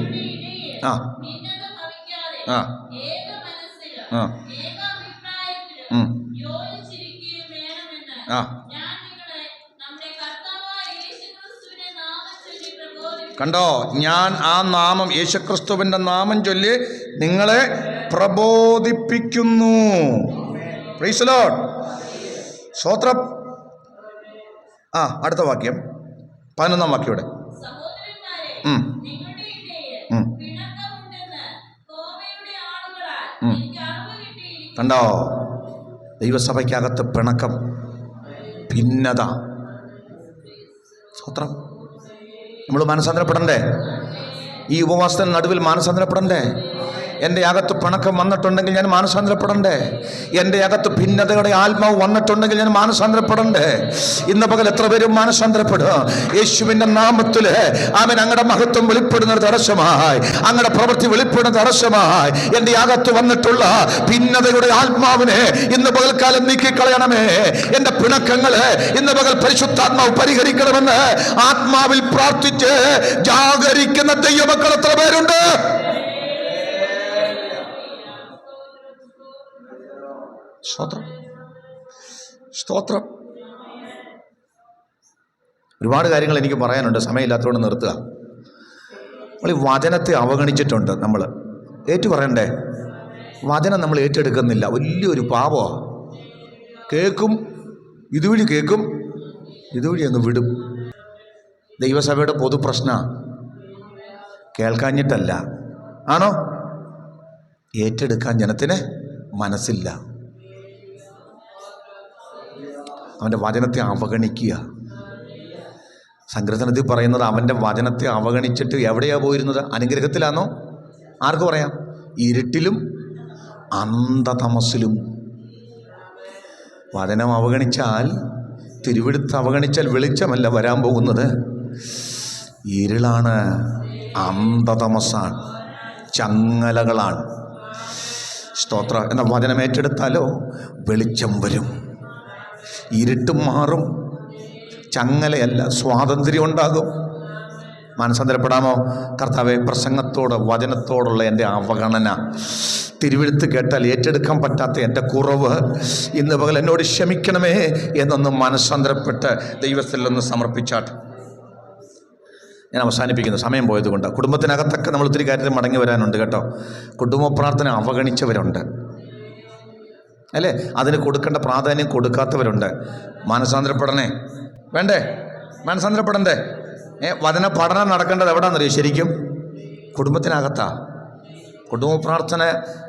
കണ്ടോ, ഞാൻ ആ നാമം, യേശുക്രിസ്തുവിന്റെ നാമം ചൊല്ലി നിങ്ങളെ പ്രബോധിപ്പിക്കുന്നു. Praise the Lord. സ്തോത്രം. അടുത്ത വാക്യം 11-ാം വാക്യം ഇവിടെ. കണ്ടോ, ദൈവസഭയ്ക്കകത്ത് പിണക്കം, ഭിന്നത. സ്തോത്രം. നമ്മൾ മാനസാന്തരപ്പെടണ്ടേ? ഈ ഉപവാസത്തിന് നടുവിൽ മാനസാന്തരപ്പെടണ്ടേ? എൻ്റെ അകത്ത് പിണക്കം വന്നിട്ടുണ്ടെങ്കിൽ ഞാൻ മാനസാന്തരപ്പെടണ്ടേ? എൻ്റെ അകത്ത് ഭിന്നതയുടെ ആത്മാവ് വന്നിട്ടുണ്ടെങ്കിൽ ഞാൻ മാനസാന്തരപ്പെടണ്ടേ? ഇന്ന് പകൽ എത്ര പേരും മാനസാന്തരപ്പെടുക? യേശുവിൻ്റെ നാമത്തിൽ ആമേൻ. അങ്ങയുടെ മഹത്വം വെളിപ്പെടുന്ന തടസ്സമായി, അങ്ങയുടെ പ്രവൃത്തി വെളിപ്പെടുന്ന തടസ്സമായി എൻ്റെ അകത്ത് വന്നിട്ടുള്ള ഭിന്നതയുടെ ആത്മാവിനെ ഇന്ന് പകൽക്കാലം നീക്കിക്കളയണമേ. എൻ്റെ പിണക്കങ്ങളെ ഇന്ന് പകൽ പരിശുദ്ധാത്മാവ് പരിഹരിക്കണമെന്ന് ആത്മാവിൽ പ്രാർത്ഥിച്ച് ജാഗരിക്കുന്ന ദൈവമക്കൾ എത്ര പേരുണ്ട്? സ്തോത്രം, സ്തോത്രം. ഒരുപാട് കാര്യങ്ങൾ എനിക്ക് പറയാനുണ്ട്, സമയമില്ലാത്തതുകൊണ്ട് നിർത്തുക. നമ്മൾ ഈ വചനത്തെ അവഗണിച്ചിട്ടുണ്ട്. നമ്മൾ പറയണ്ടേ? വചനം നമ്മൾ ഏറ്റെടുക്കുന്നില്ല. വലിയൊരു പാപമാണ്. കേൾക്കും, ഇതുവഴി കേൾക്കും, ഇതുവഴി അങ്ങ് വിടും. ദൈവസഭയുടെ പൊതു പ്രശ്നം കേൾക്കാഞ്ഞിട്ടല്ല, ആണോ? ഏറ്റെടുക്കാൻ ജനത്തിന് മനസ്സില്ല. അവൻ്റെ വചനത്തെ അവഗണിക്കുക. സങ്കീർത്തനത്തിൽ പറയുന്നത് അവൻ്റെ വചനത്തെ അവഗണിച്ചിട്ട് എവിടെയാ പോയിരുന്നത്? അനുഗ്രഹത്തിലാണോ? ആർക്ക് പറയാം? ഇരുട്ടിലും അന്ധതമസിലും. വചനം അവഗണിച്ചാൽ, തിരുവെടുത്ത് അവഗണിച്ചാൽ വെളിച്ചമല്ല വരാൻ പോകുന്നത്, ഇരുളാണ്, അന്ധതമസാണ്, ചങ്ങലകളാണ്. സ്തോത്ര. എന്ന വചനം ഏറ്റെടുത്താലോ വെളിച്ചം വരും, ഇരുട്ടും മാറും, ചങ്ങലയല്ല, സ്വാതന്ത്ര്യം ഉണ്ടാകും. മാനസാന്തരപ്പെടാമോ? കർത്താവേ, പ്രസംഗത്തോട്, വചനത്തോടുള്ള എൻ്റെ അവഗണന, തിരുവെഴുത്ത് കേട്ടാൽ ഏറ്റെടുക്കാൻ പറ്റാത്ത എൻ്റെ കുറവ് ഇന്ന് പകൽ എന്നോട് ക്ഷമിക്കണമേ എന്നൊന്ന് മനസ്സാന്തരപ്പെട്ട് ദൈവത്തിൽ ഒന്ന് സമർപ്പിച്ചാട്ട് ഞാൻ അവസാനിപ്പിക്കുന്നു. സമയം പോയതുകൊണ്ട് കുടുംബത്തിനകത്തൊക്കെ നമ്മൾ ഒത്തിരി കാര്യത്തിൽ മടങ്ങി വരാനുണ്ട് കേട്ടോ. കുടുംബ പ്രാർത്ഥന അവഗണിച്ചവരുണ്ട് അല്ലേ, അതിന് കൊടുക്കേണ്ട പ്രാധാന്യം കൊടുക്കാത്തവരുണ്ട്. മാനസാന്തരപ്പെടണേ വേണ്ടേ? മാനസാന്തരപ്പെടണ്ടേ? വചന പഠനം നടക്കേണ്ടത് എവിടെയാണെന്നറിയോ? ശരിക്കും കുടുംബത്തിനകത്താ. കുടുംബ പ്രാർത്ഥന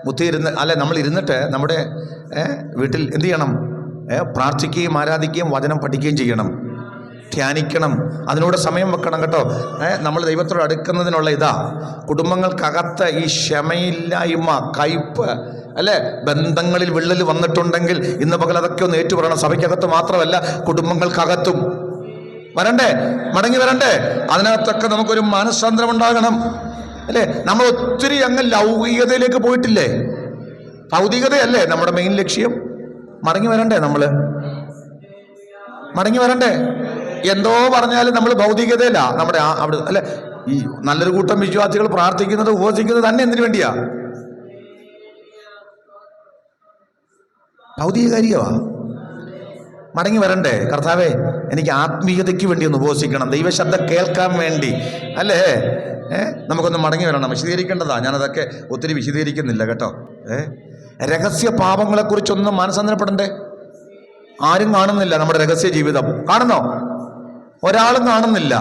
മുത്തിയിരുന്ന് അല്ലെ, നമ്മൾ ഇരുന്നിട്ട് നമ്മുടെ വീട്ടിൽ എന്ത് ചെയ്യണം? പ്രാർത്ഥിക്കുകയും ആരാധിക്കുകയും വചനം പഠിക്കുകയും ചെയ്യണം, ധ്യാനിക്കണം, അതിനോട് സമയം വെക്കണം കേട്ടോ. നമ്മൾ ദൈവത്തോട് അടുക്കുന്നതിനുള്ള ഇതാ. കുടുംബങ്ങൾക്കകത്ത് ഈ ക്ഷമയില്ലായ്മ, കയ്പ് അല്ലേ, ബന്ധങ്ങളിൽ വിള്ളൽ വന്നിട്ടുണ്ടെങ്കിൽ ഇന്ന് പകൽ അതൊക്കെ ഒന്ന് ഏറ്റുപറയണം. സഭയ്ക്കകത്ത് മാത്രമല്ല, കുടുംബങ്ങൾക്കകത്തും വരണ്ടേ, മടങ്ങി വരണ്ടേ. അതിനകത്തൊക്കെ നമുക്കൊരു മാനസാന്തരം ഉണ്ടാകണം അല്ലേ. നമ്മൾ ഒത്തിരി അങ്ങ് ലൗകികതയിലേക്ക് പോയിട്ടില്ലേ? ഭൗതികതയല്ലേ നമ്മുടെ മെയിൻ ലക്ഷ്യം. മടങ്ങി വരണ്ടേ, നമ്മൾ മടങ്ങി വരണ്ടേ. എന്തോ പറഞ്ഞാലും നമ്മൾ ഭൗതികതയില്ല നമ്മുടെ അവിടെ അല്ലെ. ഈ നല്ലൊരു കൂട്ടം വിശ്വാസികൾ പ്രാർത്ഥിക്കുന്നത് ഉപവസിക്കുന്നത് തന്നെ എന്തിനു വേണ്ടിയാ? ഭൗതിക കാര്യമാ. മടങ്ങി വരണ്ടേ? കർത്താവേ, എനിക്ക് ആത്മീയതയ്ക്ക് വേണ്ടി ഒന്ന് ഉപവസിക്കണം, ദൈവശബ്ദം കേൾക്കാൻ വേണ്ടി അല്ലേ. നമുക്കൊന്ന് മടങ്ങി വരണം. വിശദീകരിക്കേണ്ടതാ, ഞാനതൊക്കെ ഒത്തിരി വിശദീകരിക്കുന്നില്ല കേട്ടോ. രഹസ്യ പാപങ്ങളെക്കുറിച്ചൊന്നും മാനസാന്തരപ്പെടണ്ടേ? ആരും കാണുന്നില്ല നമ്മുടെ രഹസ്യ ജീവിതം. കാണുന്നോ? ഒരാളും കാണുന്നില്ല.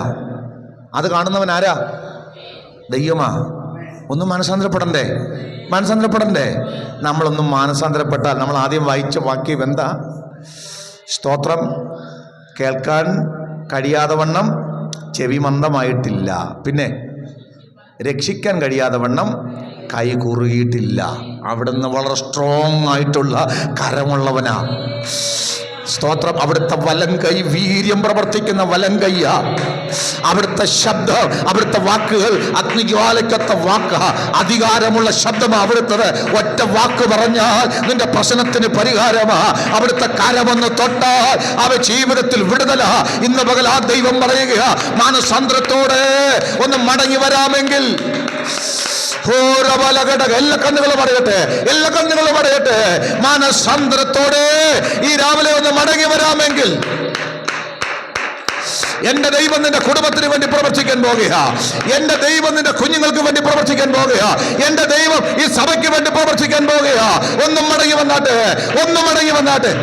അത് കാണുന്നവൻ ആരാ? ദൈവമാ. ഒന്നും മാനസാന്തരപ്പെടണ്ടേ? മാനസാന്തരപ്പെടണ്ടേ? നമ്മളൊന്നും മാനസാന്തരപ്പെട്ടാൽ, നമ്മൾ ആദ്യം വായിച്ച വാക്യം എന്താ? സ്തോത്രം, കേൾക്കാൻ കഴിയാതെ വണ്ണം ചെവി മന്ദമായിട്ടില്ല, പിന്നെ രക്ഷിക്കാൻ കഴിയാതെ വണ്ണം കൈ കുറുകിയിട്ടില്ല. അവിടുന്ന് വളരെ സ്ട്രോങ് ആയിട്ടുള്ള കരമുള്ളവനാ. സ്തോത്രം. അവിടുത്തെ വലം കൈ വീര്യം പ്രവർത്തിക്കുന്ന വലം കൈയാ. അവിടുത്തെ ശബ്ദം, അവിടുത്തെ വാക്കുകൾ അഗ്നിജ്വാലയ്ക്കൊത്ത വാക്ക്, അധികാരമുള്ള ശബ്ദമാ അവിടുത്തത്. ഒറ്റ വാക്ക് പറഞ്ഞാൽ നിന്റെ പ്രശ്നത്തിന് പരിഹാരമാ. അവിടുത്തെ കരമൊന്ന് തൊട്ടാൽ അവ ജീവിതത്തിൽ വിടുതല. ഇന്ന് പകൽ ആ ദൈവം പറയുക, മാനസാന്തരത്തോടെ ഒന്ന് മടങ്ങി വരാമെങ്കിൽ എല്ലാ കണ്ണുകളും അടയട്ടെ, എല്ലാ കണ്ണുകളും അടയട്ടെ. മാനസാന്തരത്തോടെ ഈ രാവിലെ ഒന്ന് മടങ്ങി വരാമെങ്കിൽ എന്റെ ദൈവം നിന്റെ കുടുംബത്തിന് വേണ്ടി പ്രവർത്തിക്കാൻ പോകുക. എന്റെ ദൈവം നിന്റെ കുഞ്ഞുങ്ങൾക്ക് വേണ്ടി പ്രവർത്തിക്കാൻ പോകുക. എന്റെ ദൈവം ഈ സഭയ്ക്ക് വേണ്ടി പ്രവർത്തിക്കാൻ പോകുക. ഒന്നും മടങ്ങി വന്നാട്ടെ, ഒന്നും മടങ്ങി വന്നാട്ടെ.